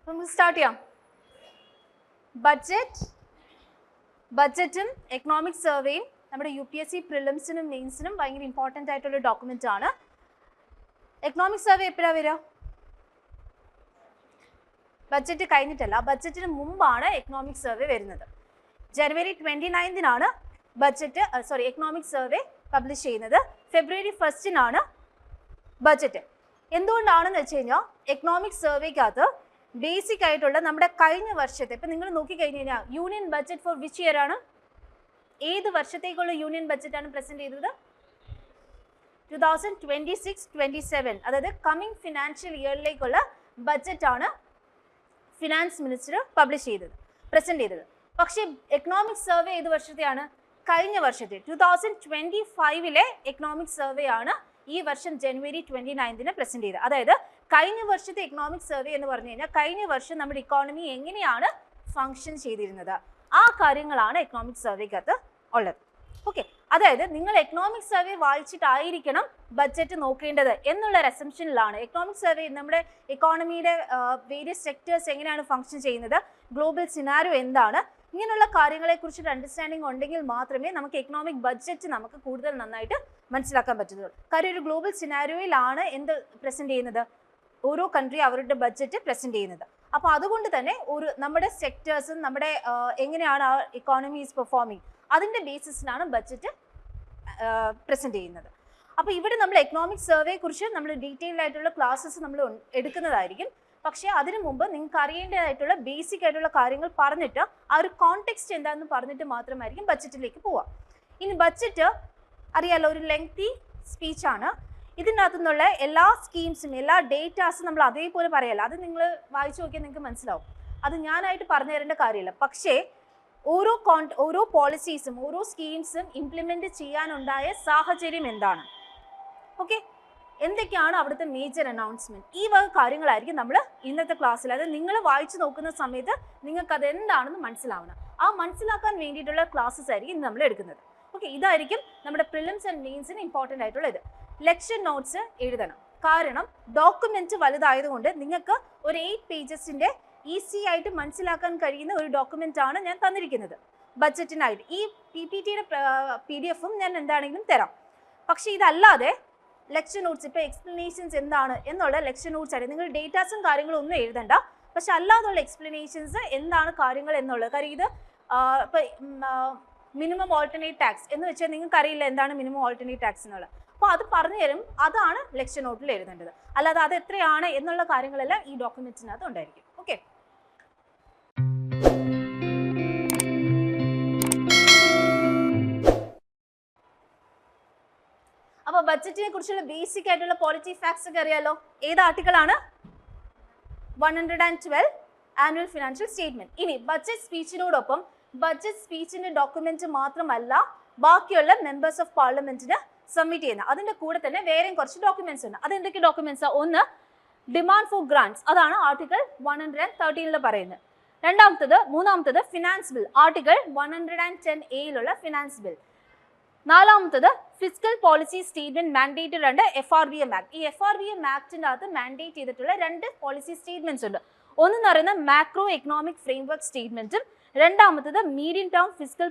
നമുക്ക് സ്റ്റാർട്ട് ചെയ്യാം. ബഡ്ജറ്റും എക്കണോമിക് സർവേയും നമ്മുടെ UPSC പ്രിലിംസിനും മെയിൻസിനും ഭയങ്കര ഇമ്പോർട്ടൻ്റ് ആയിട്ടുള്ള ഡോക്യുമെൻ്റ് ആണ്. എക്കണോമിക് സർവേ എപ്പോഴാണ് വരിക? ബഡ്ജറ്റ് കഴിഞ്ഞിട്ടല്ല, ബഡ്ജറ്റിന് മുമ്പാണ് എക്കണോമിക് സർവേ വരുന്നത്. ജനുവരി 29-നാണ് എക്കണോമിക് സർവേ പബ്ലിഷ് ചെയ്യുന്നത്. ഫെബ്രുവരി 1-നാണ് ബഡ്ജറ്റ്. എന്തുകൊണ്ടാണെന്ന് വെച്ച് കഴിഞ്ഞാൽ എക്കണോമിക് സർവേക്കകത്ത് ബേസിക് ആയിട്ടുള്ള നമ്മുടെ കഴിഞ്ഞ വർഷത്തെ, ഇപ്പം നിങ്ങൾ നോക്കിക്കഴിഞ്ഞ് കഴിഞ്ഞാൽ union budget for which year ആണ്? ഏത് വർഷത്തേക്കുള്ള യൂണിയൻ ബഡ്ജറ്റാണ് പ്രസന്റ് ചെയ്തത്? 2026-27, അതായത് കമ്മിങ് ഫിനാൻഷ്യൽ ഇയറിലേക്കുള്ള ബഡ്ജറ്റാണ് ഫിനാൻസ് മിനിസ്റ്റർ പ്രസന്റ് ചെയ്തത്. പക്ഷേ എക്കണോമിക് സർവേ ഏത് വർഷത്തെയാണ്? കഴിഞ്ഞ വർഷത്തെ 2025-ലെ എക്കണോമിക് സർവേ ആണ് ഈ വർഷം ജനുവരി 29-ന് പ്രസന്റ് ചെയ്തത്. അതായത് കഴിഞ്ഞ വർഷത്തെ എക്കണോമിക് സർവേ എന്ന് പറഞ്ഞു കഴിഞ്ഞാൽ കഴിഞ്ഞ വർഷം നമ്മുടെ ഇക്കോണമി എങ്ങനെയാണ് ഫങ്ഷൻ ചെയ്തിരുന്നത്, ആ കാര്യങ്ങളാണ് എക്കണോമിക് സർവേക്കകത്ത് ഉള്ളത്. ഓക്കെ, അതായത് നിങ്ങൾ എക്കണോമിക് സർവേ വായിച്ചിട്ടായിരിക്കണം ബഡ്ജറ്റ് നോക്കേണ്ടത് എന്നുള്ള ഒരു അസംഷനിലാണ്. എക്കണോമിക് സർവേ നമ്മുടെ ഇക്കോണമിയുടെ വേരിയസ് സെക്ടേഴ്സ് എങ്ങനെയാണ് ഫങ്ഷൻ ചെയ്യുന്നത്, ഗ്ലോബൽ സിനാരിയോ എന്താണ്, ഇങ്ങനെയുള്ള കാര്യങ്ങളെക്കുറിച്ചൊരു അണ്ടർസ്റ്റാൻഡിങ് ഉണ്ടെങ്കിൽ മാത്രമേ നമുക്ക് എക്കണോമിക് ബഡ്ജറ്റ് നമുക്ക് കൂടുതൽ നന്നായിട്ട് മനസ്സിലാക്കാൻ പറ്റുള്ളൂ. കാര്യം ഒരു ഗ്ലോബൽ സിനാരിയോയിലാണ് എന്ത് പ്രസന്റ് ചെയ്യുന്നത്, ഓരോ കൺട്രി അവരുടെ ബഡ്ജറ്റ് പ്രസന്റ് ചെയ്യുന്നത്. അപ്പോൾ അതുകൊണ്ട് തന്നെ നമ്മുടെ സെക്ടേഴ്സും നമ്മുടെ എങ്ങനെയാണ് ആ ഇക്കോണമി ഈസ് പെർഫോമിങ്, അതിൻ്റെ ബേസിസിലാണ് ബഡ്ജറ്റ് പ്രസന്റ് ചെയ്യുന്നത്. അപ്പോൾ ഇവിടെ നമ്മൾ എക്കണോമിക് സർവേയെ കുറിച്ച് നമ്മൾ ഡീറ്റെയിൽഡ് ആയിട്ടുള്ള ക്ലാസ്സസ് നമ്മൾ എടുക്കുന്നതായിരിക്കും. പക്ഷേ അതിനു മുമ്പ് നിങ്ങൾക്ക് അറിയേണ്ടതായിട്ടുള്ള ബേസിക് ആയിട്ടുള്ള കാര്യങ്ങൾ പറഞ്ഞിട്ട് ആ ഒരു കോണ്ടെക്സ്റ്റ് എന്താണെന്ന് പറഞ്ഞിട്ട് മാത്രമായിരിക്കും ബഡ്ജറ്റിലേക്ക് പോവുക. ഇനി ബഡ്ജറ്റ് അറിയാലോ, ഒരു ലെങ്തി സ്പീച്ചാണ്. ഇതിനകത്തു നിന്നുള്ള എല്ലാ സ്കീംസും എല്ലാ ഡേറ്റാസും നമ്മൾ അതേപോലെ പറയല്ല. അത് നിങ്ങൾ വായിച്ചു നോക്കിയാൽ നിങ്ങൾക്ക് മനസ്സിലാവും. അത് ഞാനായിട്ട് പറഞ്ഞു തരേണ്ട കാര്യമില്ല. പക്ഷേ ഓരോ പോളിസീസും ഓരോ സ്കീംസും ഇംപ്ലിമെന്റ് ചെയ്യാനുണ്ടായ സാഹചര്യം എന്താണ്, ഓക്കെ, എന്തൊക്കെയാണ് അവിടുത്തെ മേജർ അനൗൺസ്മെന്റ്, ഈ വക കാര്യങ്ങളായിരിക്കും നമ്മൾ ഇന്നത്തെ ക്ലാസ്സിൽ, അതായത് നിങ്ങൾ വായിച്ചു നോക്കുന്ന സമയത്ത് നിങ്ങൾക്ക് അത് എന്താണെന്ന് മനസ്സിലാവണം. ആ മനസ്സിലാക്കാൻ വേണ്ടിയിട്ടുള്ള ക്ലാസ്സസ് ആയിരിക്കും ഇന്ന് നമ്മൾ എടുക്കുന്നത്. ഓക്കെ, ഇതായിരിക്കും നമ്മുടെ പ്രിലിംസ് ആൻഡ് മെയിൻസിന് ഇമ്പോർട്ടൻ്റ് ആയിട്ടുള്ള ഇത്. ലെക്ചർ നോട്ട്സ് എഴുതണം. കാരണം ഡോക്യുമെന്റ് വലുതായതുകൊണ്ട് നിങ്ങൾക്ക് ഒരു 8 പേജസിന്റെ ഈസി ആയിട്ട് മനസ്സിലാക്കാൻ കഴിയുന്ന ഒരു ഡോക്യുമെന്റ് ആണ് ഞാൻ തന്നിരിക്കുന്നത് ബഡ്ജറ്റിനായിട്ട്. ഈ PPTയുടെ PDF-ഉം ഞാൻ എന്താണെങ്കിലും തരാം. പക്ഷേ ഇതല്ലാതെ ലെക്ചർ നോട്ട്സ്, ഇപ്പോൾ എക്സ്പ്ലനേഷൻസ് എന്താണ് എന്നുള്ള ലെക്ചർ നോട്ട്സ് ആയിട്ട് നിങ്ങൾ ഡേറ്റാസും കാര്യങ്ങളും ഒന്നും എഴുതണ്ട. പക്ഷെ അല്ലാതുള്ള എക്സ്പ്ലനേഷൻസ് എന്താണ് കാര്യങ്ങൾ എന്നുള്ളത്, കാര്യം ഇത് മിനിമം ഓൾട്ടർനേറ്റ് ടാക്സ് എന്ന് വെച്ചാൽ നിങ്ങൾക്ക് അറിയില്ല എന്താണ് മിനിമം ഓൾട്ടർനേറ്റ് ടാക്സ് എന്നുള്ളത്. അപ്പോൾ അത് പറഞ്ഞു തരും, അതാണ് ലെക്ചർ നോട്ടിൽ എഴുതേണ്ടത്. അല്ലാതെ അത് എത്രയാണ് എന്നുള്ള കാര്യങ്ങളെല്ലാം ഈ ഡോക്യുമെന്റ്സിനകത്ത് ഉണ്ടായിരിക്കും. ഓക്കെ, അപ്പോൾ ബഡ്ജറ്റിനെ കുറിച്ചുള്ള ബേസിക് ആയിട്ടുള്ള പോളിറ്റി ഫാക്ട്സ് ഒക്കെ അറിയാലോ. ഏത് ആർട്ടിക്കിളാണ്? 112 ആനുവൽ ഫിനാൻഷ്യൽ സ്റ്റേറ്റ്മെന്റ്. ഇനി ബഡ്ജറ്റ് സ്പീച്ചിനോടൊപ്പം ബഡ്ജറ്റ് സ്പീച്ചിന്റെ ഡോക്യുമെന്റ് മാത്രമല്ല ബാക്കിയുള്ള മെമ്പേഴ്സ് ഓഫ് പാർലമെന്റിന് സബ്മിറ്റ് ചെയ്യുന്ന അതിന്റെ കൂടെ തന്നെ വേറെയും കുറച്ച് ഡോക്യുമെന്റ്സ് ഉണ്ട്. അതെന്തൊക്കെ ഡോക്യുമെന്റ്സാണ്? ഒന്ന്, ഡിമാൻഡ് ഫോർ ഗ്രാന്റ്സ്, അതാണ് ആർട്ടിക്കിൾ 113 പറയുന്നത്. മൂന്നാമത്തത് finance bill, article 110A finance bill. നാലാമത്തത് fiscal policy statement mandated under FRBM act. ഈ FRBM ആക്ടിന്റെ അകത്ത് മാൻഡേറ്റ് ചെയ്തിട്ടുള്ള 2 പോളിസി സ്റ്റേറ്റ്മെന്റ്സ് ഉണ്ട്. ഒന്നെന്ന് പറയുന്നത് മാക്രോ എക്കണോമിക് ഫ്രെയിംവർക്ക് സ്റ്റേറ്റ്മെന്റും രണ്ടാമത്തത് medium term fiscal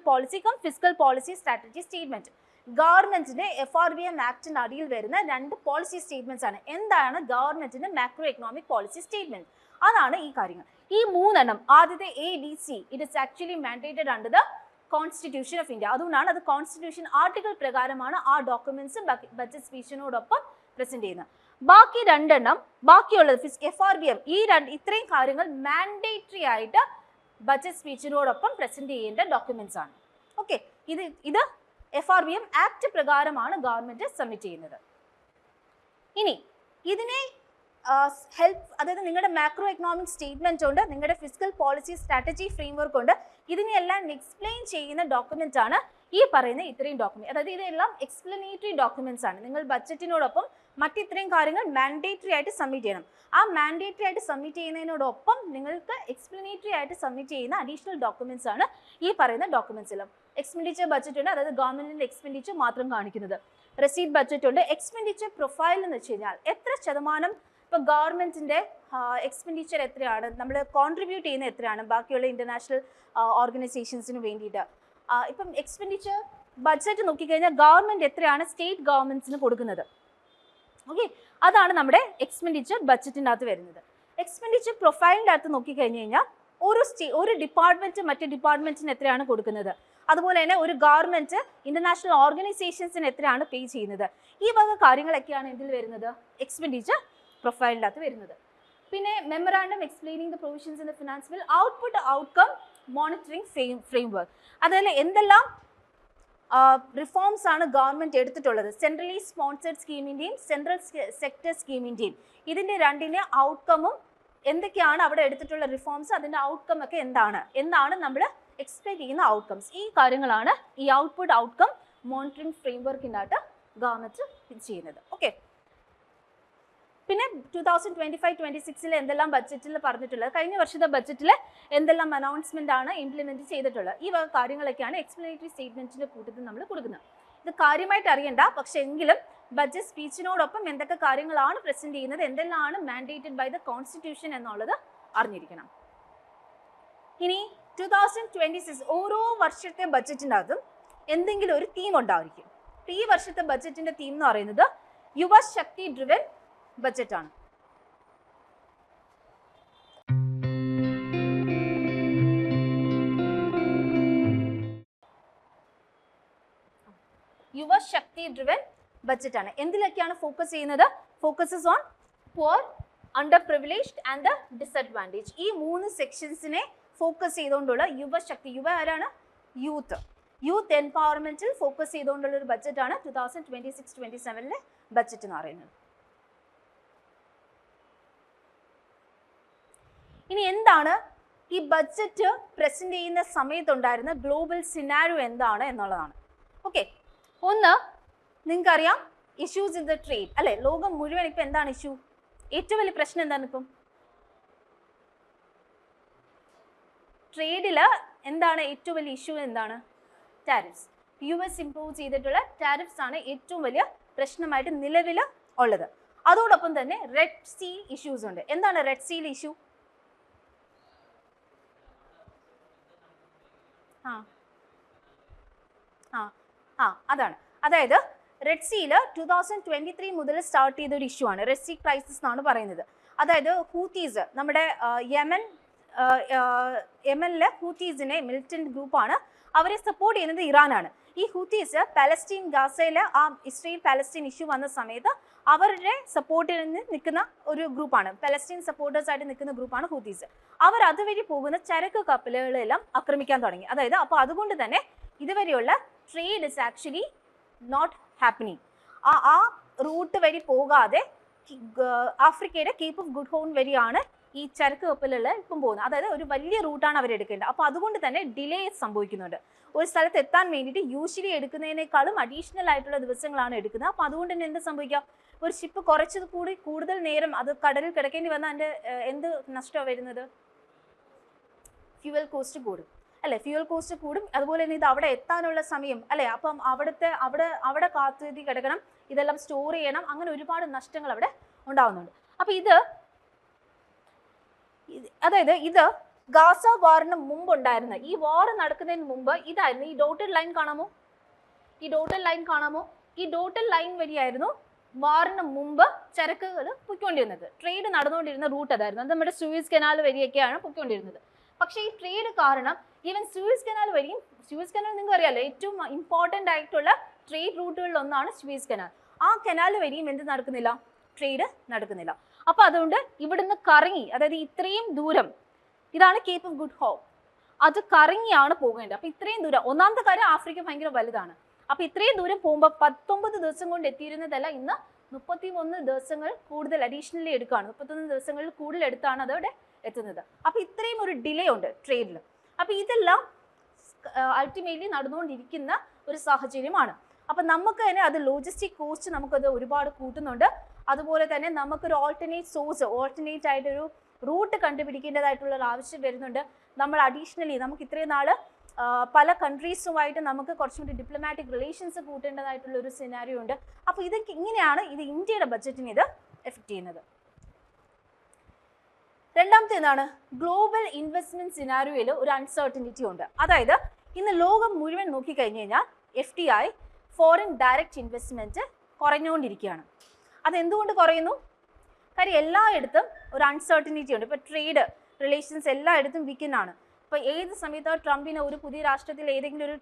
policy strategy statement. ഗവൺമെന്റിന്റെ FRBM ആക്ടിന്റെ അടിയിൽ വരുന്ന 2 പോളിസി സ്റ്റേറ്റ്മെന്റ്സ് ആണ്. എന്താണ് ഗവൺമെന്റിന്റെ മാക്രോ എക്കണോമിക് പോളിസി സ്റ്റേറ്റ്മെന്റ്? അതാണ് ഈ കാര്യങ്ങൾ. ഈ 3 ആദ്യത്തെ ABC, it is actually mandated under the constitution of India. അതുകൊണ്ടാണ് അത് കോൺസ്റ്റിറ്റ്യൂഷൻ ആർട്ടിക്കിൾ പ്രകാരമാണ് ആ ഡോക്യുമെന്റ്സ് ബഡ്ജറ്റ് സ്പീച്ചിനോടൊപ്പം പ്രസന്റ് ചെയ്യുന്നത്. ബാക്കി 2 ബാക്കിയുള്ളത് FRBM, ഇത്രയും കാര്യങ്ങൾ മാൻഡേറ്ററി ആയിട്ട് ബഡ്ജറ്റ് സ്പീച്ചിനോടൊപ്പം പ്രസന്റ് ചെയ്യേണ്ട ഡോക്യുമെന്റ്സ് ആണ്. ഓക്കെ, ഇത് FRBM ആക്ട് പ്രകാരമാണ് ഗവൺമെന്റ് സബ്മിറ്റ് ചെയ്യുന്നത്. ഇനി ഇതിനെ അതായത് നിങ്ങളുടെ മാക്രോ എക്കണോമിക് സ്റ്റേറ്റ്മെന്റ് ഉണ്ട്, നിങ്ങളുടെ ഫിസ്ക്കൽ പോളിസി സ്ട്രാറ്റജി ഫ്രെയിംവർക്ക് ഉണ്ട്, ഇതിനെല്ലാം എക്സ്പ്ലെയിൻ ചെയ്യുന്ന ഡോക്യുമെന്റ് ആണ് ഈ പറയുന്ന ഇത്രയും ഡോക്യുമെന്റ്. അതായത് ഇതെല്ലാം എക്സ്പ്ലനേറ്ററി ഡോക്യുമെന്റ്സ് ആണ്. നിങ്ങൾ ബഡ്ജറ്റിനോടൊപ്പം മറ്റിത്രയും കാര്യങ്ങൾ മാൻഡേറ്ററി ആയിട്ട് സബ്മിറ്റ് ചെയ്യണം. ആ മാൻഡേറ്ററി ആയിട്ട് സബ്മിറ്റ് ചെയ്യുന്നതിനോടൊപ്പം നിങ്ങൾക്ക് എക്സ്പ്ലനേറ്ററി ആയിട്ട് സബ്മിറ്റ് ചെയ്യുന്ന അഡീഷണൽ ഡോക്യുമെന്റ്സ് ആണ് ഈ പറയുന്ന ഡോക്യുമെന്റ്സ് എല്ലാം. എക്സ്പെൻഡിച്ചർ ബഡ്ജറ്റ് ഉണ്ട്, അതായത് ഗവൺമെന്റിന്റെ എക്സ്പെൻഡിച്ചർ മാത്രം കാണിക്കുന്നത്. റെസീറ്റ് ബഡ്ജറ്റ് ഉണ്ട്. എക്സ്പെൻഡിച്ചർ പ്രൊഫൈൽ എന്ന് വെച്ച് കഴിഞ്ഞാൽ എത്ര ശതമാനം ഇപ്പോൾ ഗവൺമെൻറ്റിൻ്റെ എക്സ്പെൻഡിച്ചർ എത്രയാണ്, നമ്മൾ കോൺട്രിബ്യൂട്ട് ചെയ്യുന്ന എത്രയാണ് ബാക്കിയുള്ള ഇൻ്റർനാഷണൽ ഓർഗനൈസേഷൻസിന് വേണ്ടിയിട്ട്. ഇപ്പം എക്സ്പെൻഡിച്ചർ ബഡ്ജറ്റ് നോക്കിക്കഴിഞ്ഞാൽ ഗവൺമെൻറ് എത്രയാണ് സ്റ്റേറ്റ് ഗവൺമെൻറ്റ്സിന് കൊടുക്കുന്നത്. ഓക്കെ, അതാണ് നമ്മുടെ എക്സ്പെൻഡിച്ചർ ബഡ്ജറ്റിൻ്റെ അകത്ത് വരുന്നത്. എക്സ്പെൻഡിച്ചർ പ്രൊഫൈലിൻ്റെ അകത്ത് നോക്കിക്കഴിഞ്ഞ് കഴിഞ്ഞാൽ ഒരു ഡിപ്പാർട്ട്മെൻറ്റ് മറ്റേ ഡിപ്പാർട്ട്മെൻറ്റിന് എത്രയാണ് കൊടുക്കുന്നത്, അതുപോലെ തന്നെ ഒരു ഗവൺമെൻറ് ഇൻ്റർനാഷണൽ ഓർഗനൈസേഷൻസിന് എത്രയാണ് പേ ചെയ്യുന്നത്, ഈ വക കാര്യങ്ങളൊക്കെയാണ് ഇതിൽ വരുന്നത് എക്സ്പെൻഡിച്ചർ പ്രൊഫൈലിൻ്റെ അകത്ത് വരുന്നത്. പിന്നെ memorandum explaining the provisions in the finance bill, output outcome monitoring framework, അതായത് എന്തെല്ലാം റിഫോംസ് ആണ് ഗവൺമെൻറ് എടുത്തിട്ടുള്ളത്, സെൻട്രലി സ്പോൺസേഡ് സ്കീമിൻ്റെയും സെൻട്രൽ സെക്ടർ സ്കീമിൻ്റെയും, ഇതിൻ്റെ രണ്ടിൻ്റെ ഔട്ട്കമും എന്തൊക്കെയാണ് അവിടെ എടുത്തിട്ടുള്ള റിഫോംസ്, അതിൻ്റെ ഔട്ട്കം ഒക്കെ എന്താണ് നമ്മൾ എക്സ്പെക്ട് ചെയ്യുന്ന ഔട്ട്കംസ്, ഈ കാര്യങ്ങളാണ് ഈ ഔട്ട്പുട്ട് ഔട്ട്കം മോണിറ്ററിംഗ് ഫ്രെയിംവർക്കിൻ്റെ അകത്ത് ഗവൺമെൻറ് ഇത് ചെയ്യുന്നത്. ഓക്കെ, പിന്നെ 2025-26 എന്തെല്ലാം ബഡ്ജറ്റിൽ പറഞ്ഞിട്ടുള്ളത്, കഴിഞ്ഞ വർഷത്തെ ബഡ്ജറ്റിൽ എന്തെല്ലാം അനൗൺസ്മെൻ്റ് ആണ് ഇംപ്ലിമെൻറ്റ് ചെയ്തിട്ടുള്ളത്, ഈ വക കാര്യങ്ങളൊക്കെയാണ് എക്സ്പ്ലനേറ്ററി സ്റ്റേറ്റ്മെൻറ്റിൻ്റെ കൂട്ടത്തിൽ നമ്മൾ കൊടുക്കുന്നത്. ഇത് കാര്യമായിട്ട് അറിയണ്ട, പക്ഷേ എങ്കിലും ബഡ്ജറ്റ് സ്പീച്ചിനോടൊപ്പം എന്തൊക്കെ കാര്യങ്ങളാണ് പ്രസൻറ്റ് ചെയ്യുന്നത്, എന്തെല്ലാമാണ് മാൻഡേറ്റഡ് ബൈ ദ കോൺസ്റ്റിറ്റ്യൂഷൻ എന്നുള്ളത് അറിഞ്ഞിരിക്കണം. ഇനി 2026 ഓരോ വർഷത്തെ ബഡ്ജറ്റിൻ്റെ അകത്തും എന്തെങ്കിലും ഒരു തീം ഉണ്ടായിരിക്കും. ഈ വർഷത്തെ ബഡ്ജറ്റിൻ്റെ തീം എന്ന് പറയുന്നത് യുവശക്തി ഡ്രിവൻ ബഡ്ജറ്റാണ്. യുവശക്തി ഡ്രിവൻ ബഡ്ജറ്റാണ്. എന്തിലൊക്കെയാണ് ഫോക്കസ് ചെയ്യുന്നത്? Focuses on poor, under privileged and the disadvantage. ഈ 3 സെക്ഷൻസിനെ ഫോക്കസ് ചെയ്തുകൊണ്ടുള്ള യുവശക്തി, യുവ ആരാണ്? യൂത്ത് എംപവർമെന്റിൽ ഫോക്കസ് ചെയ്തുകൊണ്ടുള്ള ഒരു ബഡ്ജറ്റാണ് 2026-27 ബഡ്ജറ്റ് എന്ന് പറയുന്നത്. ഇനി എന്താണ് ഈ ബഡ്ജറ്റ് പ്രസന്റ് ചെയ്യുന്ന സമയത്തുണ്ടായിരുന്ന ഗ്ലോബൽ സിനാരിയോ എന്താണ് എന്നുള്ളതാണ്. ഓക്കെ, ഒന്ന് നിങ്ങൾക്കറിയാം ഇഷ്യൂസ് ഇൻ ദ ട്രേഡ് അല്ലെ, ലോകം മുഴുവൻ ഇപ്പം എന്താണ് ഇഷ്യൂ, ഏറ്റവും വലിയ പ്രശ്നം എന്താണ് ഇപ്പം ട്രേഡിൽ എന്താണ് ഏറ്റവും വലിയ ഇഷ്യൂ എന്താണ്? ടാരിഫ്സ്. US ഇംപ്രൂവ് ചെയ്തിട്ടുള്ള ടാരിഫ്സ് ആണ് ഏറ്റവും വലിയ പ്രശ്നമായിട്ട് നിലവിൽ ഉള്ളത്. അതോടൊപ്പം തന്നെ റെഡ് സീ ഇഷ്യൂസ് ഉണ്ട്. എന്താണ് റെഡ് സീൽ ഇഷ്യൂ? അതാണ്, അതായത് റെഡ് സീൽ 2023 മുതൽ സ്റ്റാർട്ട് ചെയ്ത ഒരു ഇഷ്യൂ ആണ്. റെഡ് സീ ക്രൈസിസ് എന്നാണ് പറയുന്നത്. അതായത് ഹൂത്തീസ്, നമ്മുടെ യമനിലെ ഹൂത്തീസിനെ മിലിറ്റന്റ് ഗ്രൂപ്പാണ്, അവരെ സപ്പോർട്ട് ചെയ്യുന്നത് ഇറാനാണ്. ഈ ഹൂത്തീസ് പാലസ്റ്റീൻ ഗാസയിലെ ആ ഇസ്രയേൽ പാലസ്റ്റീൻ ഇഷ്യൂ വന്ന സമയത്ത് അവരുടെ സപ്പോർട്ടിൽ നിൽക്കുന്ന ഒരു ഗ്രൂപ്പാണ്, പാലസ്റ്റീൻ സപ്പോർട്ടേഴ്സ് ആയിട്ട് നിൽക്കുന്ന ഗ്രൂപ്പാണ് ഹൂത്തീസ്. അവർ അതുവഴി പോകുന്ന ചരക്ക് കപ്പലുകളെല്ലാം ആക്രമിക്കാൻ തുടങ്ങി. അതായത് അപ്പോൾ അതുകൊണ്ട് തന്നെ ഇതുവരെയുള്ള trade is actually not happening. ആ റൂട്ട് വഴി പോകാതെ ആഫ്രിക്കയുടെ കേപ്പ് ഓഫ് ഗുഡ് ഹോൺ വഴിയാണ് ഈ ചരക്ക് കപ്പലുകൾ ഇപ്പം പോകുന്നത്. അതായത് ഒരു വലിയ റൂട്ടാണ് അവർ എടുക്കേണ്ടത്. അപ്പോൾ അതുകൊണ്ട് തന്നെ ഡിലേ സംഭവിക്കുന്നുണ്ട്. ഒരു സ്ഥലത്ത് എത്താൻ വേണ്ടിയിട്ട് യൂഷ്വലി എടുക്കുന്നതിനേക്കാളും അഡീഷണൽ ആയിട്ടുള്ള ദിവസങ്ങളാണ് എടുക്കുന്നത്. അപ്പോൾ അതുകൊണ്ട് തന്നെ എന്ത് സംഭവിക്കാം, ഒരു ഷിപ്പ് കൂടുതൽ നേരം അത് കടലിൽ കിടക്കേണ്ടി വന്നാൽ അതിൻ്റെ എന്ത് നഷ്ടമാണ് വരുന്നത്? ഫ്യൂവൽ കോസ്റ്റ് കൂടും അല്ലെ, ഫ്യൂവൽ കോസ്റ്റ് കൂടും. അതുപോലെ തന്നെ ഇത് അവിടെ എത്താനുള്ള സമയം അല്ലെ, അപ്പം അവിടെ കാത്തുതി കിടക്കണം, ഇതെല്ലാം സ്റ്റോർ ചെയ്യണം, അങ്ങനെ ഒരുപാട് നഷ്ടങ്ങൾ അവിടെ ഉണ്ടാവുന്നുണ്ട്. അപ്പം ഇത് ഗാസ വാറിന് മുമ്പ് ഉണ്ടായിരുന്ന, ഈ വാർ നടക്കുന്നതിന് മുമ്പ് ഇതായിരുന്നു. ഈ ഡോട്ടഡ് ലൈൻ കാണാമോ? ഈ ഡോട്ടഡ് ലൈൻ വഴിയായിരുന്നു വാറിന് മുമ്പ് ചരക്കുകൾ പൊയ്ക്കൊണ്ടിരുന്നത്. ട്രേഡ് നടന്നുകൊണ്ടിരുന്ന റൂട്ട് അതായിരുന്നു. അത് നമ്മുടെ സൂയസ് കനാൽ വഴിയൊക്കെയാണ് പൊയ്ക്കൊണ്ടിരുന്നത്. പക്ഷേ ഈ ട്രേഡ് കാരണം ഈവൻ സൂയസ് കനാൽ വഴിയും, സൂയസ് കനാൽ നിങ്ങൾക്ക് അറിയാമല്ലോ, ഏറ്റവും ഇമ്പോർട്ടൻ്റ് ആയിട്ടുള്ള ട്രേഡ് റൂട്ടുകളിൽ ഒന്നാണ് സൂയസ് കനാൽ. ആ കനാൽ വഴിയും എന്ത് നടക്കുന്നില്ല? ട്രേഡ് നടക്കുന്നില്ല. അപ്പോൾ അതുകൊണ്ട് ഇവിടുന്ന് കറങ്ങി, അതായത് ഇത്രയും ദൂരം, ഇതാണ് കേപ്പ് ഓഫ് ഗുഡ് ഹോപ്പ്, അത് കറങ്ങിയാണ് പോകേണ്ടത്. അപ്പോൾ ഇത്രയും ദൂരം, ഒന്നാമത്തെ കാര്യം ആഫ്രിക്ക ഭയങ്കര വലുതാണ്. അപ്പോൾ ഇത്രയും ദൂരം പോകുമ്പോൾ 19 ദിവസം കൊണ്ട് എത്തിയിരുന്നതല്ല, ഇന്ന് 31 ദിവസങ്ങൾ കൂടുതൽ അഡീഷണലി എടുക്കുകയാണ്. 31 ദിവസങ്ങളിൽ കൂടുതൽ എടുത്താണ് അതവിടെ എത്തുന്നത്. അപ്പോൾ ഇത്രയും ഒരു ഡിലേ ഉണ്ട് ട്രേഡിൽ. അപ്പോൾ ഇതെല്ലാം അൾട്ടിമേറ്റ്ലി നടന്നുകൊണ്ടിരിക്കുന്ന ഒരു സാഹചര്യമാണ്. അപ്പം നമുക്ക് തന്നെ അത് ലോജിസ്റ്റിക് കോസ്റ്റ് നമുക്കത് ഒരുപാട് കൂട്ടുന്നുണ്ട്. അതുപോലെ തന്നെ നമുക്കൊരു ഓൾട്ടർനേറ്റ് ആയിട്ടൊരു റൂട്ട് കണ്ടുപിടിക്കേണ്ടതായിട്ടുള്ള ഒരു ആവശ്യം വരുന്നുണ്ട്. നമ്മൾ അഡീഷണലി നമുക്ക് ഇത്രയും നാൾ പല കൺട്രീസുമായിട്ട് നമുക്ക് കുറച്ചും കൂടി ഡിപ്ലോമാറ്റിക് റിലേഷൻസ് കൂട്ടേണ്ടതായിട്ടുള്ള ഒരു സിനാരിയോ ഉണ്ട്. അപ്പോൾ ഇതൊക്കെ ഇങ്ങനെയാണ് ഇത് ഇന്ത്യയുടെ ബഡ്ജറ്റിന് ഇത് എഫക്റ്റ് ചെയ്യുന്നത്. രണ്ടാമത്തെ എന്താണ്? ഗ്ലോബൽ ഇൻവെസ്റ്റ്മെന്റ് സിനാരിയോയിൽ ഒരു അൺസർട്ടനിറ്റി ഉണ്ട്. അതായത് ഇന്ന് ലോകം മുഴുവൻ നോക്കിക്കഴിഞ്ഞു കഴിഞ്ഞാൽ FDI ഫോറിൻ ഡയറക്റ്റ് ഇൻവെസ്റ്റ്മെന്റ് കുറഞ്ഞുകൊണ്ടിരിക്കുകയാണ്. അതെന്തുകൊണ്ട് കുറയുന്നു? കാര്യം എല്ലായിടത്തും ഒരു അൺസർട്ടനിറ്റി ഉണ്ട്. ഇപ്പോൾ ട്രേഡ് റിലേഷൻസ് എല്ലായിടത്തും വീക്കെൻഡാണ്. ഇപ്പോൾ ഏത് സമയത്ത് ട്രംപിന് ഒരു പുതിയ രാഷ്ട്രത്തിൽ ഏതെങ്കിലും ഒരു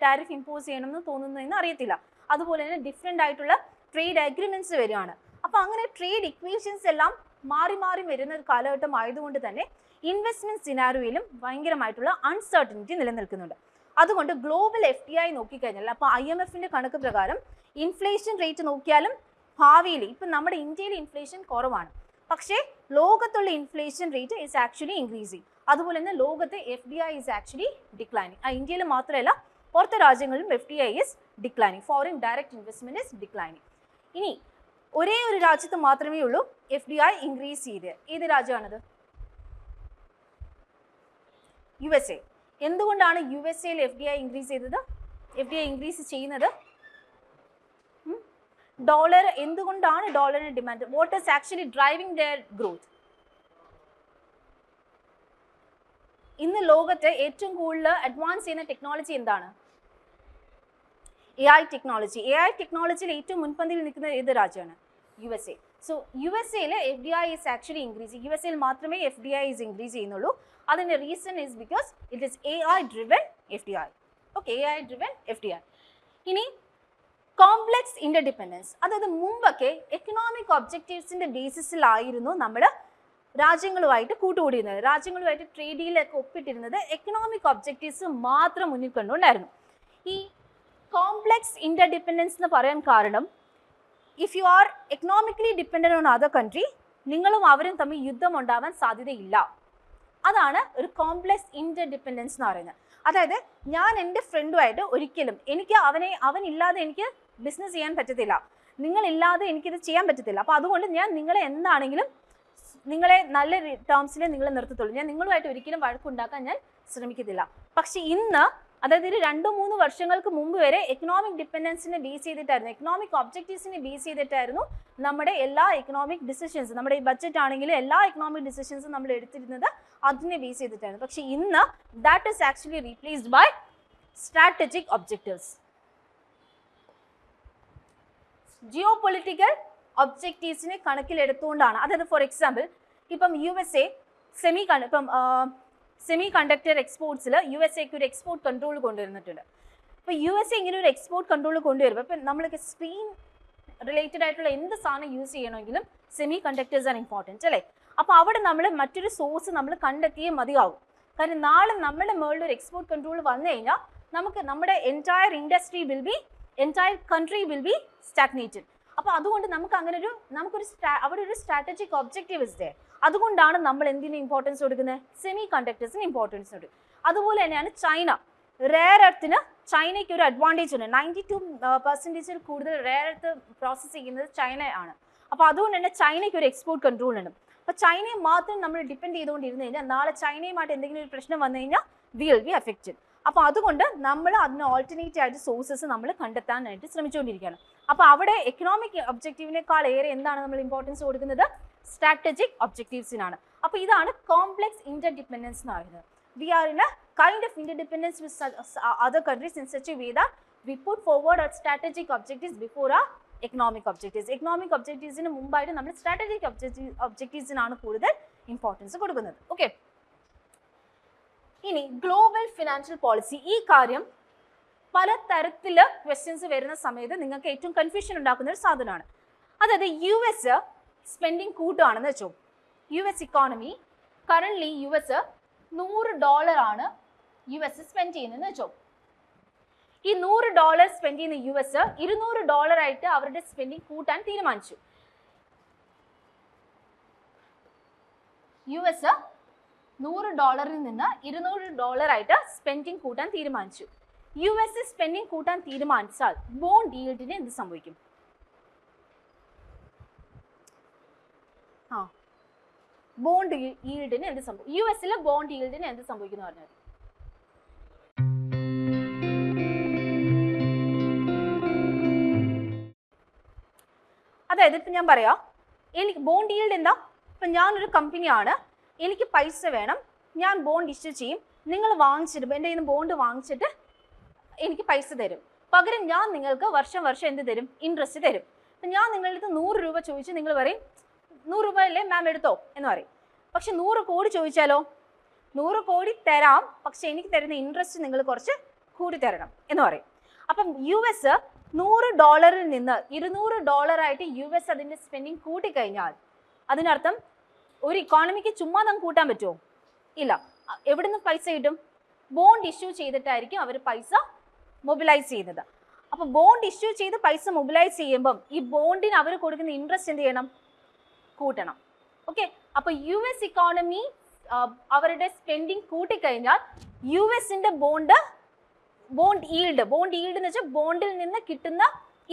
ടാരിഫ് ഇമ്പോസ് ചെയ്യണമെന്ന് തോന്നുന്നതെന്ന് അറിയത്തില്ല. അതുപോലെ തന്നെ ഡിഫറെൻ്റ് ആയിട്ടുള്ള ട്രേഡ് അഗ്രിമെന്റ്സ് വരികയാണ്. അപ്പോൾ അങ്ങനെ ട്രേഡ് ഇക്വേഷൻസ് എല്ലാം മാറി മാറി വരുന്ന ഒരു കാലഘട്ടം ആയതുകൊണ്ട് തന്നെ ഇൻവെസ്റ്റ്മെന്റ് സിനാരിയോയിലും ഭയങ്കരമായിട്ടുള്ള അൺസർട്ടനിറ്റി നിലനിൽക്കുന്നുണ്ട്. അതുകൊണ്ട് ഗ്ലോബൽ FDI നോക്കിക്കഴിഞ്ഞാൽ, അപ്പോൾ IMFന്റെ കണക്ക് പ്രകാരം ഇൻഫ്ലേഷൻ റേറ്റ് നോക്കിയാലും ഭാവിയിൽ ഇപ്പം നമ്മുടെ ഇന്ത്യയിൽ ഇൻഫ്ലേഷൻ കുറവാണ്, പക്ഷേ ലോകത്തുള്ള inflation rate is actually increasing. അതുപോലെ തന്നെ ലോകത്തെ FDI ഈസ് ആക്ച്വലി ഡിക്ലൈനിങ്. ഇന്ത്യയിൽ മാത്രമല്ല പുറത്തെ രാജ്യങ്ങളിലും FDI is declining. Foreign direct investment is declining. ഇനി ഒരേ ഒരു രാജ്യത്ത് മാത്രമേ ഉള്ളൂ FDI ഇൻക്രീസ് ചെയ്ത്. ഏത് രാജ്യമാണത്? USA. എന്തുകൊണ്ടാണ് USA FDI ഇൻക്രീസ് ചെയ്തത്? FDI ഇൻക്രീസ് ചെയ്യുന്നത് ഡോളർ. എന്തുകൊണ്ടാണ് ഡോളറിന് demand? What is actually driving their growth? ഇന്ന് ലോകത്ത് ഏറ്റവും കൂടുതൽ അഡ്വാൻസ് ചെയ്യുന്ന ടെക്നോളജി എന്താണ്? AI technology. AI ടെക്നോളജിയിൽ ഏറ്റവും മുൻപന്തിയിൽ നിൽക്കുന്ന ഏത് രാജ്യമാണ്? USA. So USA FDI is actually increase. USA മാത്രമേ FDI ഈസ് ഇൻക്രീസ് ചെയ്യുന്നുള്ളൂ. അതിൻ്റെ reason is because it is AI driven FDI. Okay, AI driven FDI. ഇനി കോംപ്ലക്സ് ഇന്റർഡിപെൻഡൻസ്. അതായത് മുമ്പൊക്കെ എക്കണോമിക് ഒബ്ജക്റ്റീവ്സിന്റെ ബേസിസിലായിരുന്നു നമ്മൾ രാജ്യങ്ങളുമായിട്ട് കൂട്ടുകൂടിയിരുന്നത്. രാജ്യങ്ങളുമായിട്ട് ട്രേഡ് ഡീലൊക്കെ ഒപ്പിട്ടിരുന്നത് എക്കണോമിക് ഒബ്ജക്റ്റീവ്സ് മാത്രം മുന്നിൽ കണ്ടുകൊണ്ടായിരുന്നു. ഈ കോംപ്ലക്സ് ഇന്റർഡിപെൻഡൻസ് എന്ന് പറയാൻ കാരണം, if you are economically dependent on other country, നിങ്ങളും അവരും തമ്മിൽ യുദ്ധം ഉണ്ടാവാൻ സാധ്യതയില്ല. അതാണ് ഒരു കോംപ്ലക്സ് ഇന്റർഡിപെൻഡൻസ് എന്ന് പറയുന്നത്. അതായത് ഞാൻ എൻ്റെ ഫ്രണ്ടുമായിട്ട് ഒരിക്കലും എനിക്ക് അവനില്ലാതെ എനിക്ക് ബിസിനസ് ചെയ്യാൻ പറ്റത്തില്ല, നിങ്ങളില്ലാതെ എനിക്കിത് ചെയ്യാൻ പറ്റത്തില്ല. അപ്പോൾ അതുകൊണ്ട് ഞാൻ നിങ്ങളെ എന്താണെങ്കിലും നിങ്ങളെ നല്ല ടേംസിൽ നിങ്ങളെ നിർത്തത്തുള്ളൂ. ഞാൻ നിങ്ങളുമായിട്ട് ഒരിക്കലും വഴക്കുണ്ടാക്കാൻ ഞാൻ ശ്രമിക്കത്തില്ല. പക്ഷെ ഇന്ന്, അതായത് ഒരു 2-3 വർഷങ്ങൾക്ക് മുമ്പ് വരെ എക്കണോമിക് ഡിപ്പെൻഡൻസിനെ ബേസ് ചെയ്തിട്ടായിരുന്നു, എക്കണോമിക് ഒബ്ജക്റ്റീവ്സിനെ ബേസ് ചെയ്തിട്ടായിരുന്നു നമ്മുടെ എല്ലാ എക്കണോമിക് ഡിസിഷൻസ്, നമ്മുടെ ഈ ബഡ്ജറ്റ് ആണെങ്കിലും എല്ലാ എക്കണോമിക് ഡിസിഷൻസും നമ്മൾ എടുത്തിരുന്നത് അതിനെ ബേസ് ചെയ്തിട്ടായിരുന്നു. പക്ഷെ ഇന്ന് that is actually replaced by strategic objectives. Geopolitical ഒബ്ജക്റ്റീവ്സിനെ കണക്കിലെടുത്തുകൊണ്ടാണ്. അതായത് ഫോർ എക്സാമ്പിൾ ഇപ്പം USA സെമി കണ്ടക്ടർ എക്സ്പോർട്സിൽ USA ഒരു എക്സ്പോർട്ട് കൺട്രോൾ കൊണ്ടുവന്നിട്ടുണ്ട്. ഇപ്പോൾ USA ഇങ്ങനെ ഒരു എക്സ്പോർട്ട് കൺട്രോൾ കൊണ്ടുവരുമ്പോൾ ഇപ്പം നമ്മൾക്ക് സ്ക്രീൻ റിലേറ്റഡ് ആയിട്ടുള്ള എന്ത് സാധനം യൂസ് ചെയ്യണമെങ്കിലും സെമി കണ്ടക്ടേഴ്സ് ആണ് ഇമ്പോർട്ടൻറ്റ് അല്ലേ? അപ്പോൾ അവിടെ നമ്മൾ മറ്റൊരു സോഴ്സ് നമ്മൾ കണ്ടെത്തിയേ മതിയാവും. കാരണം നാളെ നമ്മുടെ മുകളിൽ ഒരു എക്സ്പോർട്ട് കൺട്രോൾ വന്നു കഴിഞ്ഞാൽ നമുക്ക് നമ്മുടെ entire industry entire country will be stagnated. അപ്പോൾ അതുകൊണ്ട് നമുക്ക് അങ്ങനെ അവിടെ ഒരു സ്ട്രാറ്റജിക് ഒബ്ജക്റ്റീവ് ഇസ് ദെയർ. അതുകൊണ്ടാണ് നമ്മൾ എന്തിന് ഇമ്പോർട്ടൻസ് കൊടുക്കുന്നത്? സെമി കണ്ടക്ടേഴ്സിന് ഇമ്പോർട്ടൻസ് കൊടുക്കും. അതുപോലെ തന്നെയാണ് ചൈന. റെയർ എർത്തിന് ചൈനയ്ക്ക് ഒരു അഡ്വാൻറ്റേജ് ഉണ്ട്. 92% കൂടുതൽ റെയർ എർത്ത് പ്രോസസ്സ് ചെയ്യുന്നത് ചൈന ആണ്. അപ്പോൾ അതുകൊണ്ട് തന്നെ ചൈനയ്ക്ക് ഒരു എക്സ്പോർട്ട് കൺട്രോൾ ഉണ്ട്. അപ്പോൾ ചൈനയെ മാത്രം നമ്മൾ ഡിപ്പെൻഡ് ചെയ്തുകൊണ്ടിരുന്നു കഴിഞ്ഞാൽ നാളെ ചൈനയുമായിട്ട് എന്തെങ്കിലും ഒരു പ്രശ്നം വന്നു കഴിഞ്ഞാൽ വി വിൽ ബി അഫക്റ്റഡ്. അപ്പോൾ അതുകൊണ്ട് നമ്മൾ അതിന് ഓൾട്ടർനേറ്റീവ് ആയിട്ട് സോഴ്സസ് നമ്മൾ കണ്ടെത്താനായിട്ട് ശ്രമിച്ചുകൊണ്ടിരിക്കുകയാണ്. അപ്പോൾ അവിടെ എക്കണോമിക് ഒബ്ജക്റ്റീവിനേക്കാൾ ഏറെ എന്താണ് നമ്മൾ ഇമ്പോർട്ടൻസ് കൊടുക്കുന്നത്? സ്ട്രാറ്റജിക് ഒബ്ജക്റ്റീവ്സിനാണ്. അപ്പോൾ ഇതാണ് കോംപ്ലക്സ് ഇന്റർഡിപെൻഡൻസ് എന്ന് പറയുന്നത്. We are in a kind of interdependence with other countries in such a way that we put forward our strategic objectives before our economic objectives. Economic objectivesന് മുമ്പായിട്ട് നമ്മൾ സ്ട്രാറ്റജിക് ഒബ്ജക്റ്റീവ്സിനാണ് കൂടുതൽ importance കൊടുക്കുന്നത്. Okay, ഇനി global financial policy. ഈ കാര്യം പല തരത്തിൽ questions വരുന്ന സമയത്ത് നിങ്ങൾക്ക് ഏറ്റവും കൺഫ്യൂഷൻ ഉണ്ടാക്കുന്ന ഒരു സാധനമാണ്. അതായത് US സ്പെൻഡിങ് കൂട്ടുകയാണെന്ന് വെച്ചോ. US ഇക്കോണമി കറന്റ്ലി US $100 ആണ് US സ്പെൻഡ് ചെയ്യുന്നതെന്ന് വെച്ചോ. ഈ $100 സ്പെൻഡ് ചെയ്യുന്ന US $200 ആയിട്ട് അവരുടെ സ്പെൻഡിങ് കൂട്ടാൻ തീരുമാനിച്ചു. US $100 നിന്ന് $200 ആയിട്ട് സ്പെൻഡിങ് കൂട്ടാൻ തീരുമാനിച്ചു. US സ്പെൻഡിങ് കൂട്ടാൻ തീരുമാനിച്ചാൽ ബോണ്ട് ഈൽഡിന് എന്ത് സംഭവിക്കും? ബോണ്ട് ഈൽഡിന് എന്ത് സംഭവിക്കും? US ബോണ്ട് ഈൽഡിന് എന്ത് സംഭവിക്കുന്നു പറഞ്ഞത്? അതായത് ഇപ്പം ഞാൻ പറയാം, എനിക്ക് ബോണ്ട് ഈൽഡ് എന്താ? ഇപ്പം ഞാനൊരു കമ്പനിയാണ്, എനിക്ക് പൈസ വേണം, ഞാൻ ബോണ്ട് ഇഷ്യൂ ചെയ്യും, നിങ്ങൾ വാങ്ങിച്ചിട്ട് എൻ്റെ കയ്യിൽ നിന്ന് ബോണ്ട് വാങ്ങിച്ചിട്ട് എനിക്ക് പൈസ തരും, പകരം ഞാൻ നിങ്ങൾക്ക് വർഷം എന്ത് തരും, ഇൻട്രസ്റ്റ് തരും. അപ്പം ഞാൻ നിങ്ങളുടെ അടുത്ത് 100 രൂപ ചോദിച്ച് നിങ്ങൾ പറയും 100 രൂപ അല്ലേ മാം എടുത്തോ എന്ന് പറയും. പക്ഷെ 100 കോടി ചോദിച്ചാലോ, 100 കോടി തരാം, പക്ഷെ എനിക്ക് തരുന്ന ഇൻട്രസ്റ്റ് നിങ്ങൾ കുറച്ച് കൂടി തരണം എന്ന് പറയും. അപ്പം US $100 നിന്ന് $200 US അതിൻ്റെ സ്പെൻഡിങ് കൂട്ടിക്കഴിഞ്ഞാൽ അതിനർത്ഥം ഒരു ഇക്കോണമിക്ക് ചുമ്മാ നമുക്ക് കൂട്ടാൻ പറ്റുമോ? ഇല്ല. എവിടെ നിന്ന് പൈസ കിട്ടും? ബോണ്ട് ഇഷ്യൂ ചെയ്തിട്ടായിരിക്കും അവർ പൈസ മൊബിലൈസ് ചെയ്യുന്നത്. അപ്പോൾ ബോണ്ട് ഇഷ്യൂ ചെയ്ത് പൈസ മൊബിലൈസ് ചെയ്യുമ്പം ഈ ബോണ്ടിന് അവർ കൊടുക്കുന്ന ഇൻട്രസ്റ്റ് എന്ത് ചെയ്യണം? കൂട്ടണം. ഓക്കെ. അപ്പോൾ US ഇക്കോണമി അവരുടെ സ്പെൻഡിങ് കൂട്ടിക്കഴിഞ്ഞാൽ US-ന്റെ ബോണ്ട് ഈൽഡ് എന്ന് വെച്ചാൽ ബോണ്ടിൽ നിന്ന് കിട്ടുന്ന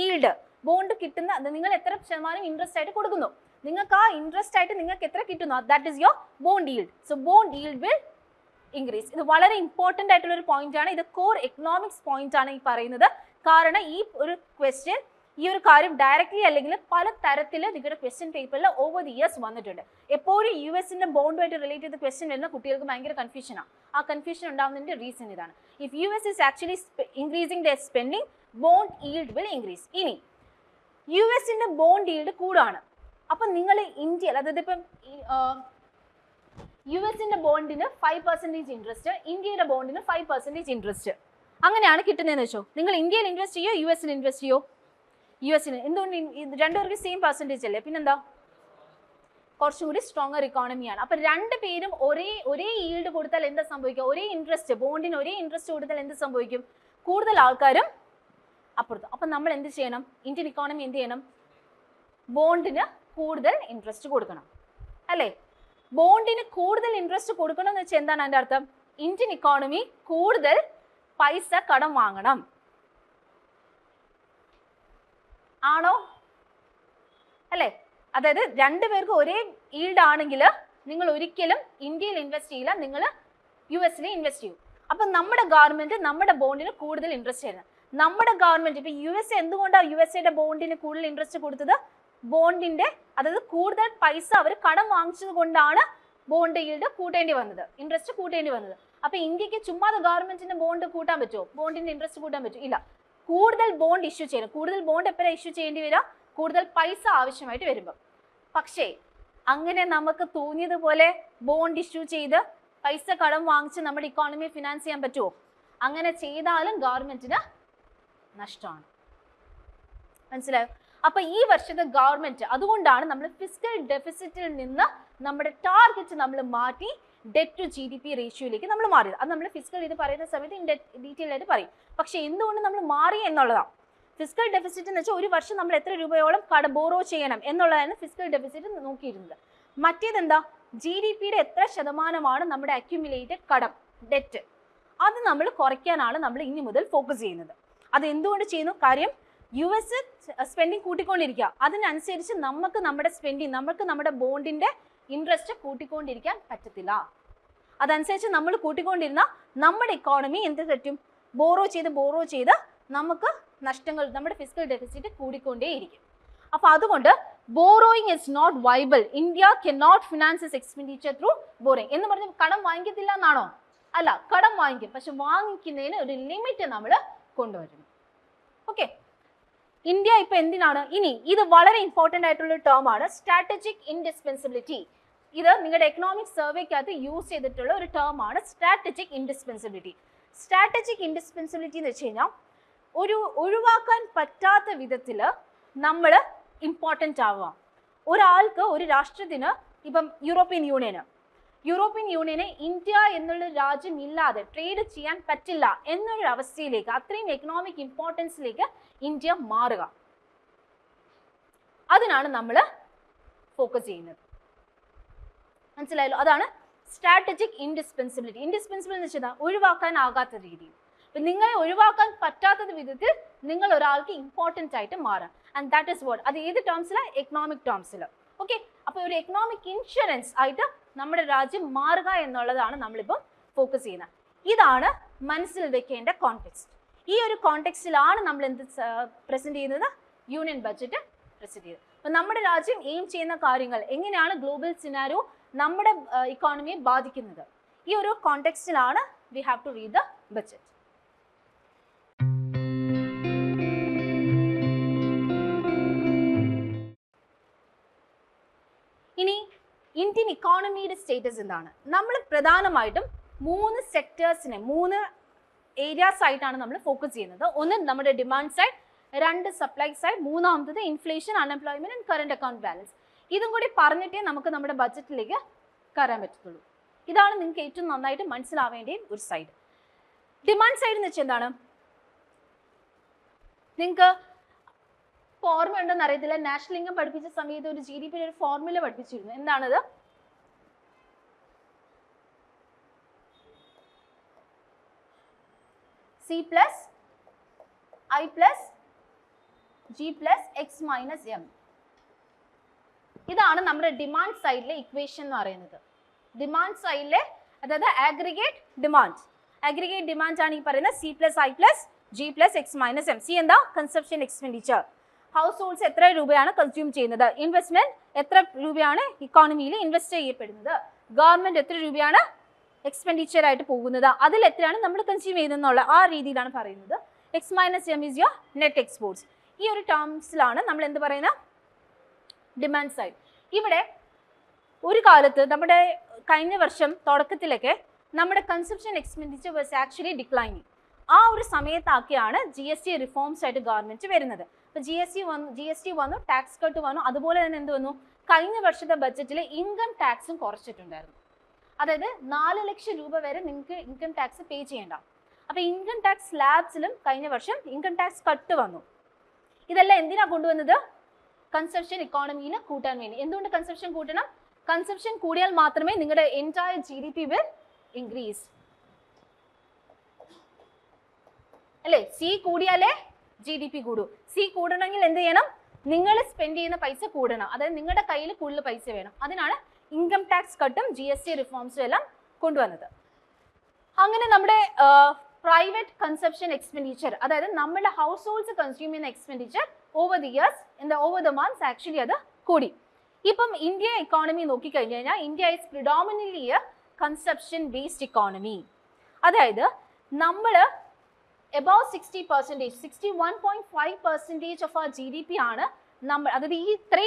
ഈൽഡ്, ബോണ്ട് കിട്ടുന്ന നിങ്ങൾ എത്ര ശതമാനം ഇൻട്രസ്റ്റ് ആയിട്ട് കൊടുക്കുന്നു, നിങ്ങൾക്ക് ആ ഇൻട്രസ്റ്റ് ആയിട്ട് നിങ്ങൾക്ക് എത്ര കിട്ടുന്നു, that is your bond yield. So bond yield will increase. ഇത് വളരെ ഇമ്പോർട്ടൻ്റ് ആയിട്ടുള്ള ഒരു പോയിന്റ് ആണ്. ഇത് കോർ എക്കണോമിക്സ് പോയിന്റ് ആണ് ഈ പറയുന്നത്. കാരണം ഈ ഒരു ക്വസ്റ്റ്യൻ, ഈ ഒരു കാര്യം ഡയറക്റ്റ്ലി അല്ലെങ്കിൽ പല തരത്തിൽ നിങ്ങളുടെ ക്വസ്റ്റ്യൻ പേപ്പറിൽ ഓവർ ദി ഇയേഴ്സ് വന്നിട്ടുണ്ട്. എപ്പോഴും US-ന്റെ ബോണ്ടുമായിട്ട് റിലേറ്റ് ചെയ്ത ക്വസ്റ്റ്യൻ വരുന്ന കുട്ടികൾക്ക് ഭയങ്കര കൺഫ്യൂഷനാണ്. ആ കൺഫ്യൂഷൻ ഉണ്ടാകുന്നതിന്റെ റീസൺ ഇതാണ്. If US is actually increasing their spending, bond yield will increase. ഇനി US-ന്റെ ബോണ്ട് yield കൂടാണ്. അപ്പം നിങ്ങൾ ഇന്ത്യയിൽ, അതായത് ഇപ്പം US-ന്റെ ബോണ്ടിന് 5% ഇൻട്രസ്റ്റ്, ഇന്ത്യയുടെ ബോണ്ടിന് 5% ഇൻട്രസ്റ്റ്, അങ്ങനെയാണ് കിട്ടുന്നതെന്ന് വെച്ചോ. നിങ്ങൾ ഇന്ത്യയിൽ ഇൻവെസ്റ്റ് ചെയ്യോ US-ൽ ഇൻവെസ്റ്റ് ചെയ്യോ? US-ന്. എന്തുകൊണ്ട്? രണ്ടുപേർക്ക് സെയിം പെർസെൻറ്റേജ് അല്ലേ, പിന്നെന്താ? കുറച്ചും കൂടി സ്ട്രോങ്ങർ ഇക്കോണമിയാണ്. അപ്പം രണ്ടുപേരും ഒരേ ഈൽഡ് കൊടുത്താൽ എന്താ സംഭവിക്കുക? ഒരേ ഇൻട്രസ്റ്റ്, ബോണ്ടിന് ഒരേ ഇൻട്രസ്റ്റ് കൊടുത്താൽ എന്ത് സംഭവിക്കും? കൂടുതൽ ആൾക്കാരും അപ്പുറത്ത്. അപ്പം നമ്മൾ എന്ത് ചെയ്യണം? ഇന്ത്യൻ ഇക്കോണമി എന്ത് ചെയ്യണം? ബോണ്ടിന് കൂടുതൽ ഇൻട്രസ്റ്റ് കൊടുക്കണം അല്ലേ? ബോണ്ടിന് കൂടുതൽ ഇൻട്രസ്റ്റ് കൊടുക്കണം എന്ന് വെച്ചാൽ എന്താണ് അതിൻ്റെ അർത്ഥം? ഇന്ത്യൻ ഇക്കോണമി കൂടുതൽ പൈസ കടം വാങ്ങണം ആണോ? അല്ലേ? അതായത് രണ്ടുപേർക്ക് ഒരേ ഈൽഡ് ആണെങ്കിൽ നിങ്ങൾ ഒരിക്കലും ഇന്ത്യയിൽ ഇൻവെസ്റ്റ് ചെയ്യില്ല, നിങ്ങൾ US-ൽ ഇൻവെസ്റ്റ് ചെയ്യും. അപ്പം നമ്മുടെ ഗവൺമെന്റ് നമ്മുടെ ബോണ്ടിന് കൂടുതൽ ഇൻട്രസ്റ്റ് ചെയ്യുന്നത്. നമ്മുടെ ഗവൺമെന്റ് ഇപ്പം US എന്തുകൊണ്ടാണ് USA-യുടെ ബോണ്ടിന് കൂടുതൽ ഇൻട്രസ്റ്റ് കൊടുത്തത്? ബോണ്ടിന്റെ, അതായത് കൂടുതൽ പൈസ അവർ കടം വാങ്ങിച്ചത് കൊണ്ടാണ് ബോണ്ട് ഈൽഡ് കൂട്ടേണ്ടി വന്നത്, ഇൻട്രസ്റ്റ് കൂട്ടേണ്ടി വന്നത്. അപ്പൊ ഇന്ത്യക്ക് ചുമ്മാതെ ഗവൺമെന്റിന്റെ ബോണ്ട് കൂട്ടാൻ പറ്റുമോ? ബോണ്ടിന്റെ ഇൻട്രസ്റ്റ് കൂട്ടാൻ പറ്റും? ഇല്ല. കൂടുതൽ ബോണ്ട് ഇഷ്യൂ ചെയ്യണം. കൂടുതൽ ബോണ്ട് എപ്പോഴാണ് ഇഷ്യൂ ചെയ്യേണ്ടി വരിക? കൂടുതൽ പൈസ ആവശ്യമായിട്ട് വരുമ്പോൾ. പക്ഷേ അങ്ങനെ നമുക്ക് തോന്നിയതുപോലെ ബോണ്ട് ഇഷ്യൂ ചെയ്ത് പൈസ കടം വാങ്ങിച്ച് നമ്മുടെ ഇക്കോണമിയെ ഫിനാൻസ് ചെയ്യാൻ പറ്റുമോ? അങ്ങനെ ചെയ്താലും ഗവൺമെന്റിന് നഷ്ടമാണ്. മനസ്സിലായോ? അപ്പൊ ഈ വർഷത്തെ ഗവൺമെന്റ്, അതുകൊണ്ടാണ് നമ്മൾ ഫിസ്ക്കൽ ഡെഫിസിറ്റിൽ നിന്ന് നമ്മുടെ ടാർഗറ്റ് നമ്മൾ മാറ്റി ഡെറ്റ് ടു GDP റേഷ്യോയിലേക്ക് നമ്മൾ മാറിയത്. അത് നമ്മൾ ഫിസ്ക്കൽ ഇത് പറയുന്ന സമയത്ത് ഡീറ്റെയിൽ ആയിട്ട് പറയും. പക്ഷെ എന്തുകൊണ്ട് നമ്മൾ മാറി എന്നുള്ളതാണ്. ഫിസ്ക്കൽ ഡെഫിസിറ്റ് എന്ന് വെച്ചാൽ ഒരു വർഷം നമ്മൾ എത്ര രൂപയോളം ബോറോ ചെയ്യണം എന്നുള്ളതാണ് ഫിസ്ക്കൽ ഡെഫിസിറ്റ് നോക്കിയിരുന്നത്. മറ്റേതെന്താ? GDP-യുടെ എത്ര ശതമാനമാണ് നമ്മുടെ അക്യുമുലേറ്റഡ് കടം, ഡെറ്റ്, അത് നമ്മൾ കുറയ്ക്കാനാണ് നമ്മൾ ഇനി മുതൽ ഫോക്കസ് ചെയ്യുന്നത്. അത് എന്തുകൊണ്ട് ചെയ്യുന്നു? കാര്യം US സ്പെൻഡിങ് കൂട്ടിക്കൊണ്ടിരിക്കുക, അതിനനുസരിച്ച് നമുക്ക് നമ്മുടെ സ്പെൻഡിങ്, നമുക്ക് നമ്മുടെ ബോണ്ടിന്റെ ഇൻട്രസ്റ്റ് കൂട്ടിക്കൊണ്ടിരിക്കാൻ പറ്റത്തില്ല. അതനുസരിച്ച് നമ്മൾ കൂട്ടിക്കൊണ്ടിരുന്ന നമ്മുടെ ഇക്കോണമി എന്ത് പറ്റും? ബോറോ ചെയ്ത് നമുക്ക് നഷ്ടങ്ങൾ, നമ്മുടെ ഫിസ്ക്കൽ ഡെഫിസിറ്റ് കൂടിക്കൊണ്ടേയിരിക്കും. അപ്പൊ അതുകൊണ്ട് borrowing is not viable. India can not finance its expenditure through borrowing എന്ന് പറഞ്ഞ് കടം വാങ്ങിക്കത്തില്ല എന്നാണോ? അല്ല, കടം വാങ്ങിക്കും, പക്ഷെ വാങ്ങിക്കുന്നതിന് ഒരു ലിമിറ്റ് നമ്മൾ കൊണ്ടുവരണം. ഓക്കെ. ഇന്ത്യ ഇപ്പൊ എന്തിനാണ് ഇനി, ഇത് വളരെ ഇമ്പോർട്ടൻ്റ് ആയിട്ടുള്ള ടേം ആണ്, സ്ട്രാറ്റജിക് ഇൻഡിസ്പെൻസിബിലിറ്റി. ഇത് നിങ്ങളുടെ എക്കണോമിക് സർവേക്കകത്ത് യൂസ് ചെയ്തിട്ടുള്ള ഒരു ടേം ആണ് സ്ട്രാറ്റജിക് ഇൻഡിസ്പെൻസിബിലിറ്റി. സ്ട്രാറ്റജിക് ഇൻഡിസ്പെൻസിബിലിറ്റി എന്ന് വെച്ച് കഴിഞ്ഞാൽ ഒരു ഒഴിവാക്കാൻ പറ്റാത്ത വിധത്തിൽ നമ്മൾ ഇമ്പോർട്ടൻ്റ് ആവുക. ഒരാൾക്ക്, ഒരു രാഷ്ട്രത്തിന്, ഇപ്പം യൂറോപ്യൻ യൂണിയന് ഇന്ത്യ എന്നുള്ള രാജ്യം ഇല്ലാതെ ട്രേഡ് ചെയ്യാൻ പറ്റില്ല എന്നൊരു അവസ്ഥയിലേക്ക്, അത്രയും എക്കണോമിക് ഇമ്പോർട്ടൻസിലേക്ക് ഇന്ത്യ മാറുക. അതിനാണ് നമ്മൾ ഫോക്കസ് ചെയ്യുന്നത്. മനസ്സിലായല്ലോ? അതാണ് സ്ട്രാറ്റജിക് ഇൻഡിസ്പെൻസിബിലിറ്റി. ഇൻഡിസ്പെൻസിബിൾ എന്ന് വെച്ചാൽ ഒഴിവാക്കാനാകാത്ത രീതിയിൽ, നിങ്ങളെ ഒഴിവാക്കാൻ പറ്റാത്ത വിധത്തിൽ നിങ്ങൾ ഒരാൾക്ക് ഇമ്പോർട്ടൻ്റ് ആയിട്ട് മാറാം. And that is what. അത് ഏത് ടേംസിലാണ്? എക്കണോമിക് ടേംസിൽ. ഓക്കെ. അപ്പോൾ ഒരു എക്കണോമിക് ഇൻഷുറൻസ് ആയിട്ട് നമ്മുടെ രാജ്യം മാറുക എന്നുള്ളതാണ് നമ്മളിപ്പോൾ ഫോക്കസ് ചെയ്യുന്നത്. ഇതാണ് മനസ്സിൽ വെക്കേണ്ട കോണ്ടെക്സ്റ്റ്. ഈ ഒരു കോണ്ടെക്സ്റ്റിലാണ് നമ്മൾ എന്ത് പ്രസന്റ് ചെയ്യുന്നത്? യൂണിയൻ ബഡ്ജറ്റ് പ്രസന്റ് ചെയ്യുന്നത്. അപ്പം നമ്മുടെ രാജ്യം എയിം ചെയ്യുന്ന കാര്യങ്ങൾ, എങ്ങനെയാണ് ഗ്ലോബൽ സിനാരിയോ നമ്മുടെ ഇക്കോണമിയെ ബാധിക്കുന്നത്. ഈ ഒരു കോണ്ടെക്സ്റ്റിലാണ് we have to read the budget. ഇനി ഇന്ത്യൻ ഇക്കോണമിയുടെ സ്റ്റേറ്റസ് എന്താണ്? നമ്മൾ പ്രധാനമായിട്ടും 3 സെക്ടേഴ്സിനെ 3 ഏരിയാസ് ആയിട്ടാണ് നമ്മൾ ഫോക്കസ് ചെയ്യുന്നത്. ഒന്ന് നമ്മുടെ ഡിമാൻഡ് സൈഡ്, 2 സപ്ലൈ സൈഡ്, മൂന്നാമത്തത് inflation, unemployment and current account balance. ഇതും കൂടി പറഞ്ഞിട്ടേ നമുക്ക് നമ്മുടെ ബഡ്ജറ്റിലേക്ക് കയറാൻ പറ്റത്തുള്ളൂ. ഇതാണ് നിങ്ങൾക്ക് ഏറ്റവും നന്നായിട്ട് മനസ്സിലാവേണ്ട ഒരു സൈഡ്. ഡിമാൻഡ് സൈഡ് എന്ന് വെച്ചാൽ എന്താണ്? നിങ്ങൾക്ക് ഫോർമുല ഉണ്ടെന്ന് അറിയത്തില്ല, നാഷണൽ ഇൻകം പഠിപ്പിച്ച സമയത്ത് ഒരു GDP ഒരു ഫോർമുല പഠിപ്പിച്ചിരുന്നു. എന്താണത്? C plus I plus G plus X minus M. ഇതാണ് നമ്മുടെ ഡിമാൻഡ് സൈഡിലെ ഇക്വേഷൻ എന്ന് പറയുന്നത്. ഡിമാൻഡ് സൈഡിലെ അതായത് ആഗ്രിഗേറ്റ് ഡിമാൻഡ് ആണ് ഈ പറയുന്നത് C plus I plus G plus X minus M. C എന്താ? Consumption expenditure. ഹൗസ് ഹോൾഡ്സ് എത്ര രൂപയാണ് കൺസ്യൂം ചെയ്യുന്നത്? ഇൻവെസ്റ്റ്മെന്റ് എത്ര രൂപയാണ് ഇക്കോണമിയിൽ ഇൻവെസ്റ്റ് ചെയ്യപ്പെടുന്നത്? ഗവൺമെന്റ് എത്ര രൂപയാണ് എക്സ്പെൻഡിച്ചർ ആയിട്ട് പോകുന്നത്? അതിൽ എത്രയാണ് നമ്മൾ കൺസ്യൂം ചെയ്യുന്നതെന്നുള്ള ആ രീതിയിലാണ് പറയുന്നത്. X minus M is your net exports. ഈ ഒരു ടേംസിലാണ് നമ്മൾ എന്ത് പറയുന്നത്? Demand side. ഇവിടെ ഒരു കാലത്ത് നമ്മുടെ കഴിഞ്ഞ വർഷം തുടക്കത്തിലൊക്കെ നമ്മുടെ consumption expenditure was actually declining. ആ ഒരു സമയത്താക്കിയാണ് GST റിഫോംസ് ആയിട്ട് ഗവൺമെന്റ് വരുന്നത്. അപ്പോൾ GST വന്നു, ടാക്സ് കട്ട് വന്നു. അതുപോലെ തന്നെ എന്ത് വന്നു? കഴിഞ്ഞ വർഷത്തെ ബഡ്ജറ്റിൽ ഇൻകം ടാക്സും കുറച്ചിട്ടുണ്ടായിരുന്നു. അതായത് 4 ലക്ഷം രൂപ വരെ നിങ്ങൾക്ക് ഇൻകം ടാക്സ് പേ ചെയ്യേണ്ട. അപ്പോൾ ഇൻകം ടാക്സ് സ്ലാബ്സിലും കഴിഞ്ഞ വർഷം ഇൻകം ടാക്സ് കട്ട് വന്നു. ഇതെല്ലാം എന്തിനാ കൊണ്ടുവന്നത്? കൺസപ്ഷൻ ഇക്കോണമിയിൽ കൂട്ടാൻ വേണ്ടി. എന്തുകൊണ്ട് കൺസപ്ഷൻ കൂട്ടണം? കൺസപ്ഷൻ കൂടിയാൽ മാത്രമേ നിങ്ങളുടെ എൻറ്റയർ GDP വിൽ ഇൻക്രീസ് അല്ലേ? C കൂടിയാലേ GDP കൂടൂ. C കൂടണമെങ്കിൽ എന്ത് ചെയ്യണം? നിങ്ങൾ സ്പെൻഡ് ചെയ്യുന്ന പൈസ കൂടണം. അതായത് നിങ്ങളുടെ കയ്യിൽ കൂടുതൽ പൈസ വേണം. അതിനാണ് ഇൻകം ടാക്സ് കട്ടും GST റിഫോംസും എല്ലാം കൊണ്ടുവന്നത്. അങ്ങനെ നമ്മുടെ പ്രൈവറ്റ് കൺസപ്ഷൻ എക്സ്പെൻഡിച്ചർ, അതായത് നമ്മുടെ ഹൗസ് ഹോൾഡ്സ് കൺസ്യൂം ചെയ്യുന്ന expenditure over the years over the months actually അത് കൂടി. ഇപ്പം ഇന്ത്യ ഇക്കോണമി നോക്കിക്കഴിഞ്ഞു കഴിഞ്ഞാൽ India is predominantly A consumption based economy. അതായത് നമ്മൾ എബവ് 60%, 61.5% ഓഫ് അവർ GDP ആണ് നമ്മൾ, അതായത് ഈ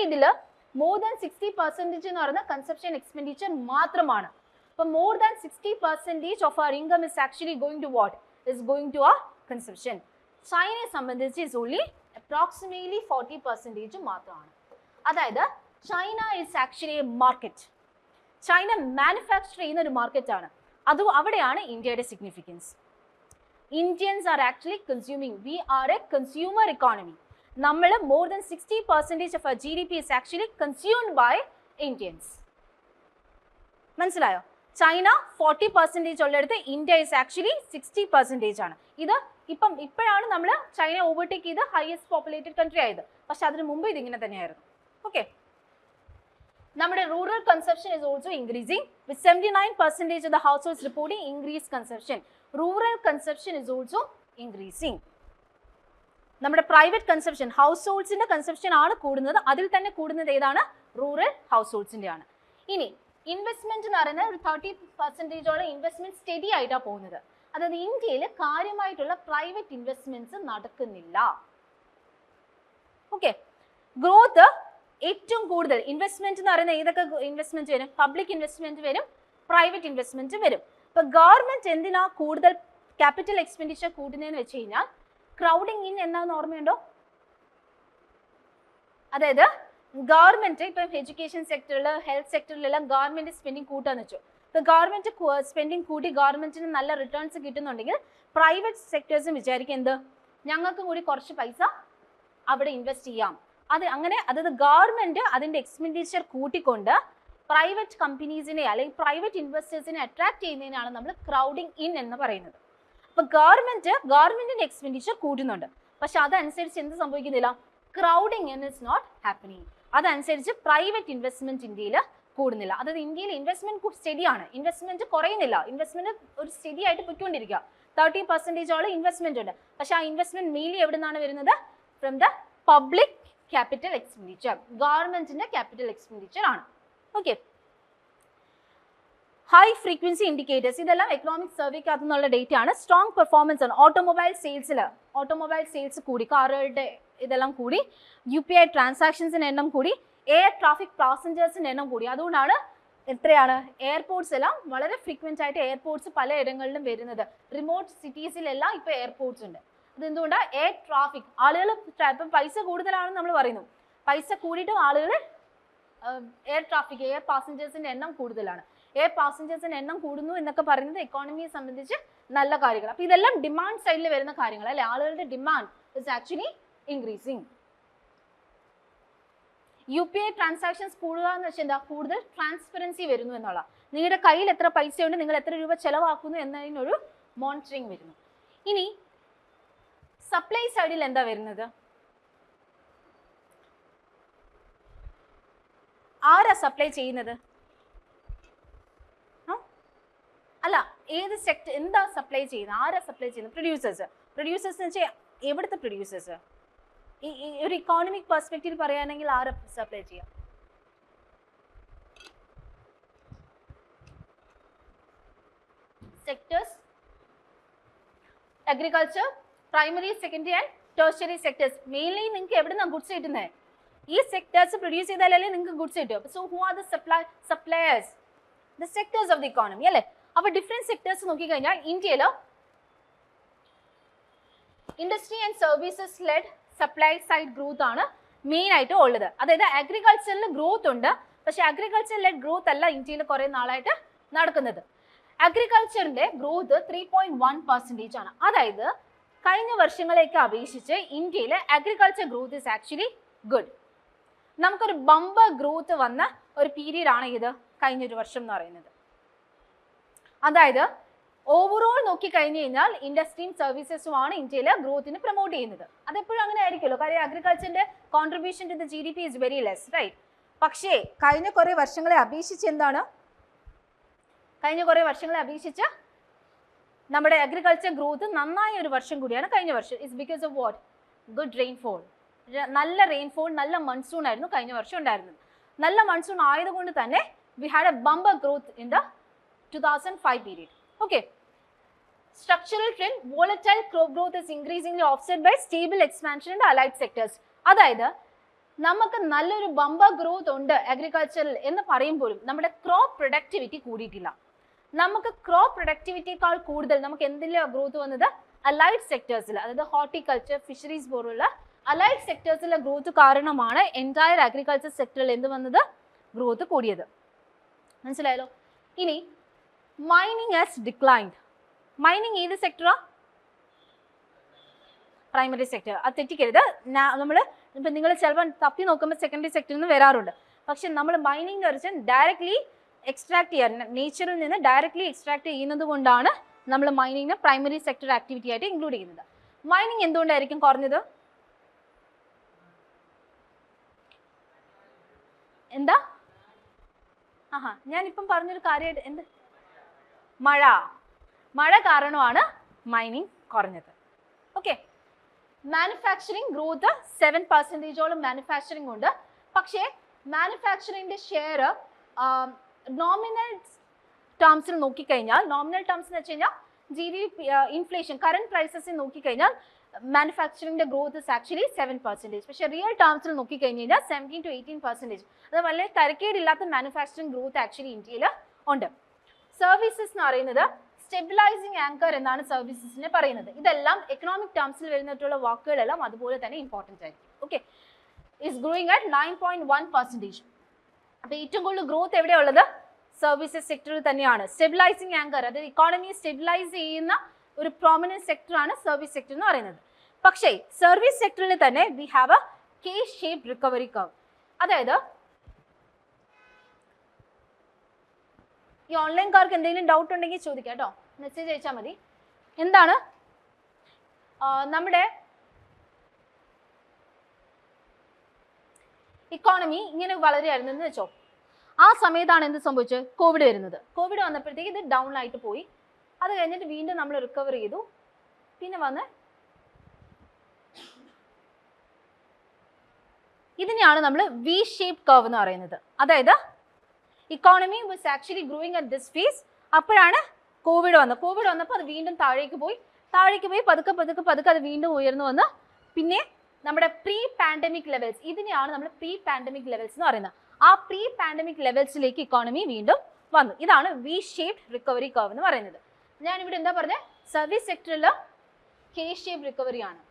ഇതിൽ more than 60% എന്ന് പറയുന്ന കൺസപ്ഷൻ എക്സ്പെൻഡിച്ചർ മാത്രമാണ്. അപ്പോൾ more than 60% of our income is actually going to what? Is going to our consumption. ചൈനയെ സംബന്ധിച്ച് is only approximately 40% മാത്രമാണ്. അതായത് China is actually a market. China manufacture ചെയ്യുന്ന ഒരു മാർക്കറ്റാണ്. അവിടെയാണ് ഇന്ത്യയുടെ significance. Indians are actually consuming. We are a consumer economy. നമ്മൾ more than 60% of our GDP is actually consumed by Indians. മനസ്സിലായോ? ചൈന 40% ഉള്ളിടത്ത് ഇന്ത്യ is actually 60% ആണ്. ഇപ്പോഴാണ് നമ്മൾ ചൈന ഓവർടേക്ക് ചെയ്ത് ഹയസ്റ്റ് പോപ്പുലേറ്റഡ് കൺട്രി ആയത്. പക്ഷെ അതിന് മുമ്പ് ഇതിങ്ങനെ തന്നെയായിരുന്നു. ഓക്കെ, നമ്മുടെ rural consumption is also increasing with 79% of the households reporting increased consumption. Rural consumption is also increasing. നമ്മുടെ പ്രൈവറ്റ് കൺസപ്ഷൻ ഹൗസ് ഹോൾഡ്സിന്റെ കൺസപ്ഷൻ ആണ് കൂടുന്നത്. അതിൽ തന്നെ കൂടുന്നത് ഏതാണ്? റൂറൽ ഹൗസ് ഹോൾഡ്സിന്റെ ആണ്. ഇനി ഇൻവെസ്റ്റ്മെന്റ് എന്ന് പറയുന്നത് ഒരു 30% ഇൻവെസ്റ്റ്മെന്റ് സ്റ്റഡി ആയിട്ടാണ് പോകുന്നത്. അതായത് ഇന്ത്യയിൽ കാര്യമായിട്ടുള്ള പ്രൈവറ്റ് ഇൻവെസ്റ്റ്മെന്റ്സ് നടക്കുന്നില്ല. ഓക്കെ, ഗ്രോത്ത് ഏറ്റവും കൂടുതൽ ഇൻവെസ്റ്റ്മെന്റ് എന്ന് പറയുന്നത് ഏതൊക്കെ ഇൻവെസ്റ്റ്മെന്റ് വരും? പബ്ലിക് ഇൻവെസ്റ്റ്മെന്റ് വരും, പ്രൈവറ്റ് ഇൻവെസ്റ്റ്മെന്റ് വരും. ഇപ്പൊ ഗവൺമെന്റ് എന്തിനാ കൂടുതൽ ക്യാപിറ്റൽ എക്സ്പെൻഡിച്ചർ കൂട്ടുന്നതെന്ന് വെച്ച് കഴിഞ്ഞാൽ ക്രൗഡിങ് ഇൻ എന്നാന്ന് ഓർമ്മയുണ്ടോ? അതായത് ഗവൺമെന്റ് ഇപ്പം എഡ്യൂക്കേഷൻ സെക്ടറിൽ, ഹെൽത്ത് സെക്ടറിലെല്ലാം ഗവൺമെന്റ് സ്പെൻഡിങ് കൂട്ടാന്ന് വെച്ചു. ഇപ്പൊ ഗവൺമെന്റ് സ്പെൻഡിങ് കൂട്ടി ഗവൺമെന്റിന് നല്ല റിട്ടേൺസ് കിട്ടുന്നുണ്ടെങ്കിൽ പ്രൈവറ്റ് സെക്ടേഴ്സും വിചാരിക്കും എന്ത്, ഞങ്ങൾക്കും കൂടി കുറച്ച് പൈസ അവിടെ ഇൻവെസ്റ്റ് ചെയ്യാം. അതായത് ഗവൺമെന്റ് അതിന്റെ എക്സ്പെൻഡിച്ചർ കൂട്ടിക്കൊണ്ട് പ്രൈവറ്റ് കമ്പനീസിനെ അല്ലെങ്കിൽ പ്രൈവറ്റ് ഇൻവെസ്റ്റേഴ്സിനെ അട്രാക്ട് ചെയ്യുന്നതിനാണ് നമ്മൾ ക്രൗഡിങ് ഇൻ എന്ന് പറയുന്നത്. അപ്പൊ ഗവൺമെന്റിന്റെ എക്സ്പെൻഡിച്ചർ കൂട്ടുന്നുണ്ട്, പക്ഷെ അതനുസരിച്ച് എന്ത് സംഭവിക്കുന്നില്ല? Crowding in is not happening. അതനുസരിച്ച് പ്രൈവറ്റ് ഇൻവെസ്റ്റ്മെന്റ് ഇന്ത്യയിൽ കൂടുന്നില്ല. അതായത് ഇന്ത്യയിൽ ഇൻവെസ്റ്റ്മെന്റ് സ്റ്റഡിയാണ്, ഇൻവെസ്റ്റ്മെന്റ് കുറയുന്നില്ല, ഇൻവെസ്റ്റ്മെന്റ് ഒരു സ്റ്റഡി ആയിട്ട് പൊയ്ക്കൊണ്ടിരിക്കുക. 30% ഇൻവെസ്റ്റ്മെന്റ് ഉണ്ട്, പക്ഷെ ആ ഇൻവെസ്റ്റ്മെന്റ് മെയിൻലി എവിടെ നിന്നാണ് വരുന്നത്? From the public capital expenditure, ഗവൺമെന്റിന്റെ ക്യാപിറ്റൽ എക്സ്പെൻഡിച്ചർ ആണ്. ഓക്കെ, ഹൈ ഫ്രീക്വൻസി ഇൻഡിക്കേറ്റേഴ്സ് ഇതെല്ലാം എക്കണോമിക് സർവേക്കകത്തു നിന്നുള്ള ഡേറ്റ ആണ്. സ്ട്രോങ് പെർഫോമൻസ് ആണ്. ഓട്ടോമൊബൈൽ സെയിൽസ് കൂടി, കാറുകളുടെ ഇതെല്ലാം കൂടി, UPI ട്രാൻസാക്ഷൻസിന്റെ എണ്ണം കൂടി, എയർ ട്രാഫിക് പാസഞ്ചേഴ്സിന്റെ എണ്ണം കൂടി. അതുകൊണ്ടാണ് എത്രയാണ് എയർപോർട്ട്സ് എല്ലാം വളരെ ഫ്രീക്വന്റ് ആയിട്ട് എയർപോർട്ട്സ് പലയിടങ്ങളിലും വരുന്നത്. റിമോട്ട് സിറ്റീസിലെല്ലാം ഇപ്പൊ എയർപോർട്ട്സ് ഉണ്ട്. അതെന്തുകൊണ്ടാണ്? എയർ ട്രാഫിക്, ആളുകൾ ഇപ്പം പൈസ കൂടുതലാണെന്ന് നമ്മൾ പറയുന്നു, പൈസ കൂടിയിട്ടും ആളുകൾ എയർ ട്രാഫിക്, എയർ പാസഞ്ചേഴ്സിന്റെ എണ്ണം കൂടുതലാണ്. എയർ പാസഞ്ചേഴ്സിന്റെ എണ്ണം കൂടുന്നു എന്നൊക്കെ പറയുന്നത് എക്കോണമിയെ സംബന്ധിച്ച് നല്ല കാര്യങ്ങൾ. അപ്പൊ ഇതെല്ലാം ഡിമാൻഡ് സൈഡിൽ വരുന്ന കാര്യങ്ങൾ അല്ലെ. ആളുകളുടെ demand is actually increasing. UPI transactions കൂടുക എന്ന് വെച്ചാൽ എന്താ? കൂടുതൽ ട്രാൻസ്പെറൻസി വരുന്നു എന്നുള്ള. നിങ്ങളുടെ കയ്യിൽ എത്ര പൈസയുണ്ട്, നിങ്ങൾ എത്ര രൂപ ചെലവാക്കുന്നു എന്നതിനൊരു മോണിറ്ററിങ് വരുന്നു. ഇനി സപ്ലൈ സൈഡിൽ എന്താ വരുന്നത്? ആരാ സപ്ലൈ ചെയ്യുന്നത്? അല്ല, ഏത് സെക്ടർ, എന്താ സപ്ലൈ ചെയ്യുന്നത്? ആരാ സപ്ലൈ ചെയ്യുന്നത്? പ്രൊഡ്യൂസേഴ്സ്. പ്രൊഡ്യൂസേഴ്സ് എന്ന് വെച്ചാൽ എവിടുത്തെ പ്രൊഡ്യൂസേഴ്സ്? ഒരു ഇക്കോണമിക് പെർസ്പെക്റ്റീവ് പറയുകയാണെങ്കിൽ ആരാ സപ്ലൈ ചെയ്യാം? Sectors, agriculture, primary, secondary and tertiary sectors. Mainly നിങ്ങൾക്ക് എവിടെ നിന്നാണ് ഗുഡ്സ് കിട്ടുന്നത്? ഈ സെക്ടേഴ്സ് പ്രൊഡ്യൂസ് ചെയ്താലല്ലേ നിങ്ങൾക്ക് ഗുഡ്സ് കിട്ടും. So who are the suppliers? The sectors of the economy അല്ലേ. അപ്പൊ ഡിഫറെന്റ് സെക്ടേഴ്സ് നോക്കിക്കഴിഞ്ഞാൽ ഇന്ത്യയിൽ industry and services led supply side growth ആണ് മെയിൻ ആയിട്ട് ഉള്ളത്. അതായത് അഗ്രികൾച്ചറിൽ ഗ്രോത്ത് ഉണ്ട്, പക്ഷെ അഗ്രികൾച്ചർ ലെഡ് ഗ്രോത്ത് അല്ല ഇന്ത്യയിൽ കുറെ നാളായിട്ട് നടക്കുന്നത്. അഗ്രികൾച്ചറിന്റെ ഗ്രോത്ത് 3.1% ആണ്. അതായത് കഴിഞ്ഞ വർഷങ്ങളെയൊക്കെ അപേക്ഷിച്ച് ഇന്ത്യയിലെ agriculture growth is actually good. നമുക്കൊരു ബമ്പർ ഗ്രോത്ത് വന്ന ഒരു പീരീഡ് ആണ് ഇത് കഴിഞ്ഞൊരു വർഷം എന്ന് പറയുന്നത്. അതായത് ഓവറോൾ നോക്കി കഴിഞ്ഞു കഴിഞ്ഞാൽ ഇൻഡസ്ട്രിയും സർവീസസും ആണ് ഇന്ത്യയിലെ ഗ്രോത്തിനെ പ്രൊമോട്ട് ചെയ്യുന്നത്. അതെപ്പോഴും അങ്ങനെ ആയിരിക്കുമല്ലോ, കാര്യം അഗ്രികൾച്ചറിന്റെ contribution to the GDP is very less, right? പക്ഷേ കഴിഞ്ഞ കുറെ വർഷങ്ങളെ അപേക്ഷിച്ച് എന്താണ്? കഴിഞ്ഞ കുറെ വർഷങ്ങളെ അപേക്ഷിച്ച് നമ്മുടെ അഗ്രികൾച്ചർ ഗ്രോത്ത് നന്നായ ഒരു വർഷം കൂടിയാണ് കഴിഞ്ഞ വർഷം. It's because of what? Good rainfall. നല്ല റെയിൻഫോൾ, നല്ല മൺസൂൺ ആയിരുന്നു കഴിഞ്ഞ വർഷം ഉണ്ടായിരുന്നത്. നല്ല മൺസൂൺ ആയതുകൊണ്ട് തന്നെ we had A bumper growth in the 2005 period. Okay. Structural trend, volatile crop growth is increasingly offset by stable expansion in the allied sectors. അതായത് നമുക്ക് നല്ലൊരു ബമ്പർ ഗ്രോത്ത് ഉണ്ട് അഗ്രികൾച്ചറിൽ എന്ന് പറയുമ്പോഴും നമ്മുടെ ക്രോപ്പ് പ്രൊഡക്ടിവിറ്റി കൂടിയിട്ടില്ല. നമുക്ക് ക്രോപ്പ് പ്രൊഡക്ടിവിറ്റിയേക്കാൾ കൂടുതൽ നമുക്ക് എന്തിലാണ് ഗ്രോത്ത് വന്നത്? അലൈഡ് സെക്ടേഴ്സിൽ, അതായത് ഹോർട്ടിക്കൾച്ചർ, ഫിഷറീസ് പോലുള്ള അലൈഡ് സെക്ടേഴ്സിലെ ഗ്രോത്ത് കാരണമാണ് എൻറ്റയർ അഗ്രികൾച്ചർ സെക്ടറിൽ എന്ത് വന്നത്? ഗ്രോത്ത് കൂടിയത്. മനസ്സിലായല്ലോ? ഇനി മൈനിങ് ഹാസ് ഡിക്ലൈൻഡ്. മൈനിങ് ഏത് സെക്ടറാ? Primary sector. അത് തെറ്റിക്കരുത്. നമ്മൾ ഇപ്പം നിങ്ങൾ ചിലപ്പോൾ തപ്പി നോക്കുമ്പോൾ സെക്കൻഡറി സെക്ടറിൽ നിന്ന് വരാറുണ്ട്. പക്ഷെ നമ്മൾ മൈനിങ് എന്ന് വെച്ചാൽ ഡയറക്ട്ലി എക്സ്ട്രാക്ട് ചെയ്യാൻ, നേച്ചറിൽ നിന്ന് ഡയറക്ട്ലി എക്സ്ട്രാക്ട് ചെയ്യുന്നത് കൊണ്ടാണ് നമ്മൾ മൈനിങ്ങിനെ പ്രൈമറി സെക്ടർ ആക്ടിവിറ്റി ആയിട്ട് ഇൻക്ലൂഡ് ചെയ്യുന്നത്. മൈനിങ് എന്തുകൊണ്ടായിരിക്കും കുറഞ്ഞത്? എന്താ? ഞാനിപ്പം പറഞ്ഞൊരു കാര്യമായിട്ട് എന്ത്? മഴ കാരണമാണ് മൈനിങ് കുറഞ്ഞത്. ഓക്കെ. മാനുഫാക്ചറിങ് ഗ്രോത്ത് 7% മാനുഫാക്ചറിങ് ഉണ്ട്. പക്ഷേ മാനുഫാക്ചറിങ്ങിന്റെ ഷെയർ നോമിനൽ ടേംസിൽ നോക്കിക്കഴിഞ്ഞാൽ, നോമിനൽ ടേംസ് എന്ന് വെച്ച് കഴിഞ്ഞാൽ GDP ഇൻഫ്ലേഷൻ കറന്റ് പ്രൈസസിൽ നോക്കിക്കഴിഞ്ഞാൽ മാനുഫാക്ചറിങ്ങിന്റെ ഗ്രോത്ത് ഇസ് ആക്ച്വലി 7%. പക്ഷേ റിയൽ ടേംസിൽ നോക്കിക്കഴിഞ്ഞ് കഴിഞ്ഞാൽ 17 to 18%. അത് വളരെ തരക്കേടില്ലാത്ത മാനുഫാക്ചറിങ് ഗ്രോത്ത് ആക്ച്വലി ഇന്ത്യയിൽ ഉണ്ട്. സർവീസസ് എന്ന് പറയുന്നത് സ്റ്റെബിലൈസിങ് ആങ്കർ എന്നാണ് സർവീസസിനെ പറയുന്നത്. ഇതെല്ലാം എക്കണോമിക് ടേംസിൽ വരുന്നിട്ടുള്ള വാക്കുകളെല്ലാം അതുപോലെ തന്നെ ഇമ്പോർട്ടൻ്റ് ആയിരിക്കും. ഓക്കെ. Is growing at 9.1%. അപ്പോൾ ഏറ്റവും കൂടുതൽ ഗ്രോത്ത് എവിടെയുള്ളത്? സർവീസസ് സെക്ടറിൽ തന്നെയാണ്. സ്റ്റെബിലൈസിങ് ആങ്കർ, അതായത് ഇക്കോണമിയെ സ്റ്റെബിലൈസ് ചെയ്യുന്ന ഒരു പ്രോമിനന്റ് സെക്ടറാണ് സർവീസ് സെക്ടർ എന്ന് പറയുന്നത്. പക്ഷേ സർവീസ് സെക്ടറിൽ തന്നെ we have A K shape recovery curve. അതായത് ഈ ഓൺലൈൻകാർക്ക് എന്തെങ്കിലും ഡൗട്ട് ഉണ്ടെങ്കിൽ ചോദിക്കാം കേട്ടോ, മെസ്സേജ് അയച്ചാൽ മതി. എന്താണ് നമ്മുടെ ഇക്കോണമി ഇങ്ങനെ വളരെയായിരുന്നു എന്ന് വെച്ചോ, ആ സമയത്താണ് എന്ത് സംഭവിച്ചത്? കോവിഡ് വരുന്നത്. കോവിഡ് വന്നപ്പോഴത്തേക്ക് ഇത് ഡൗൺ ആയിട്ട് പോയി. അത് കഴിഞ്ഞിട്ട് വീണ്ടും നമ്മൾ റിക്കവർ ചെയ്തു. പിന്നെ വന്ന് ഇതിനെയാണ് നമ്മൾ വി ഷേപ്പ് കർവ് എന്ന് പറയുന്നത്. അതായത് economy was actually growing at this face. അപ്പോഴാണ് കോവിഡ് വന്നപ്പോൾ അത് വീണ്ടും താഴേക്ക് പോയി പതുക്കെ അത് വീണ്ടും ഉയർന്നു വന്ന് പിന്നെ നമ്മുടെ പ്രീ പാൻഡമിക് ലെവൽസ്, ഇതിനെയാണ് നമ്മൾ പ്രീ പാൻഡമിക് ലെവൽസ് എന്ന് പറയുന്നത്. ആ പ്രീ പാൻഡമിക് ലെവൽസിലേക്ക് ഇക്കോണമി വീണ്ടും വന്നു. ഇതാണ് വി ഷേപ്ഡ് റിക്കവറി കർവ് എന്ന് പറയുന്നത്. ഞാനിവിടെ എന്താ പറഞ്ഞത്, സർവീസ് സെക്ടറിൽ കെ ഷേപ്പ് റിക്കവറി ആണ്.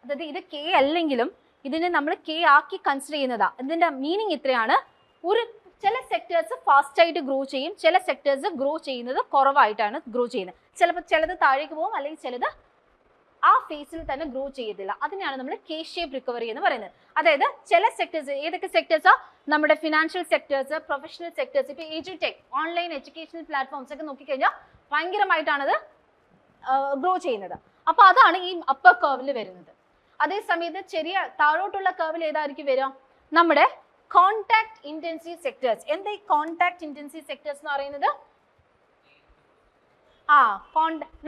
അതായത് ഇത് കെ അല്ലെങ്കിലും ഇതിനെ നമ്മൾ കെ ആക്കി കൺസിഡർ ചെയ്യുന്നതാ. ഇതിന്റെ മീനിങ് ഇത്രയാണ്, ചില സെക്ടേഴ്സ് ഫാസ്റ്റ് ആയിട്ട് ഗ്രോ ചെയ്യും, ചില സെക്ടേഴ്സ് ഗ്രോ ചെയ്യുന്നത് കുറവായിട്ടാണ് ഗ്രോ ചെയ്യുന്നത്. ചിലത് താഴേക്ക് പോകും, അല്ലെങ്കിൽ ചിലത് ആ ഫേസിൽ തന്നെ ഗ്രോ ചെയ്യത്തില്ല. അതിനെയാണ് നമ്മൾ കെ ഷേപ്പ് റിക്കവറി എന്ന് പറയുന്നത്. അതായത് ചില സെക്ടേഴ്സ്, ഏതൊക്കെ സെക്ടേഴ്സാ, നമ്മുടെ ഫിനാൻഷ്യൽ സെക്ടേഴ്സ്, പ്രൊഫഷണൽ സെക്ടേഴ്സ്, ഇപ്പൊ എഡ്യൂടെക്, ഓൺലൈൻ എഡ്യൂക്കേഷണൽ പ്ലാറ്റ്ഫോംസ് ഒക്കെ നോക്കിക്കഴിഞ്ഞാൽ ഭയങ്കരമായിട്ടാണത് ഗ്രോ ചെയ്യുന്നത്. അപ്പൊ അതാണ് ഈ അപ്പർ കർവിൽ വരുന്നത്. അതേസമയത്ത് ചെറിയ താഴോട്ടുള്ള കർവിൽ ഏതായിരിക്കും വരിക, നമ്മുടെ കോൺടാക്ട് ഇന്റൻസീവ് സെക്ടേഴ്സ്. എന്താ ഈ കോൺടാക്ട് ഇന്റൻസീവ് സെക്ടേഴ്സ് എന്ന് പറയുന്നത്?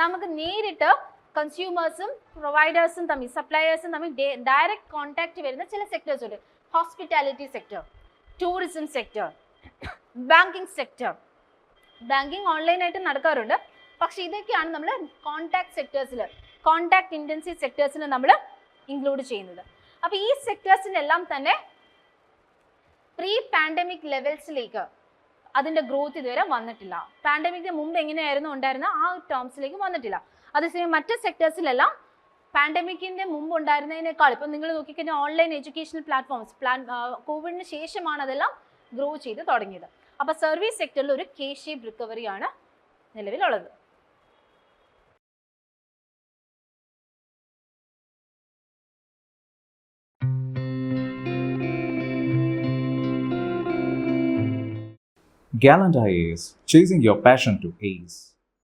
നമുക്ക് നേരിട്ട് കൺസ്യൂമേഴ്സും പ്രൊവൈഡേഴ്സും തമ്മിൽ, സപ്ലയേഴ്സും തമ്മിൽ ഡയറക്റ്റ് കോൺടാക്ട് വരുന്ന ചില സെക്ടേഴ്സ് ഉണ്ട്. Hospitality sector, tourism sector, banking sector. Banking ഓൺലൈനായിട്ട് നടക്കാറുണ്ട്, പക്ഷെ ഇതൊക്കെയാണ് നമ്മൾ കോൺടാക്ട് സെക്ടേഴ്സിൽ, കോൺടാക്ട് ഇന്റൻസീവ് സെക്ടേഴ്സിൽ നമ്മൾ ഇൻക്ലൂഡ് ചെയ്യുന്നത്. അപ്പൊ ഈ സെക്ടേഴ്സിനെല്ലാം തന്നെ പ്രീ പാൻഡമിക് ലെവൽസിലേക്ക് അതിന്റെ ഗ്രോത്ത് ഇതുവരെ വന്നിട്ടില്ല. പാൻഡമിക്കിന് മുമ്പ് എങ്ങനെയായിരുന്നു ഉണ്ടായിരുന്ന ആ ടേംസിലേക്ക് വന്നിട്ടില്ല. അതേസമയം മറ്റ് സെക്ടേഴ്സിലെല്ലാം പാൻഡമിക്കിന്റെ മുമ്പ് ഉണ്ടായിരുന്നതിനേക്കാൾ, ഇപ്പം നിങ്ങൾ നോക്കിക്കഴിഞ്ഞാൽ ഓൺലൈൻ എഡ്യൂക്കേഷണൽ പ്ലാറ്റ്ഫോംസ് കോവിഡിന് ശേഷമാണ് അതെല്ലാം ഗ്രോ ചെയ്ത് തുടങ്ങിയത്. അപ്പൊ സർവീസ് സെക്ടറിൽ ഒരു കെ ഷേപ്പ് റിക്കവറിയാണ് നിലവിലുള്ളത്. Gallant IAS, chasing your passion to ace.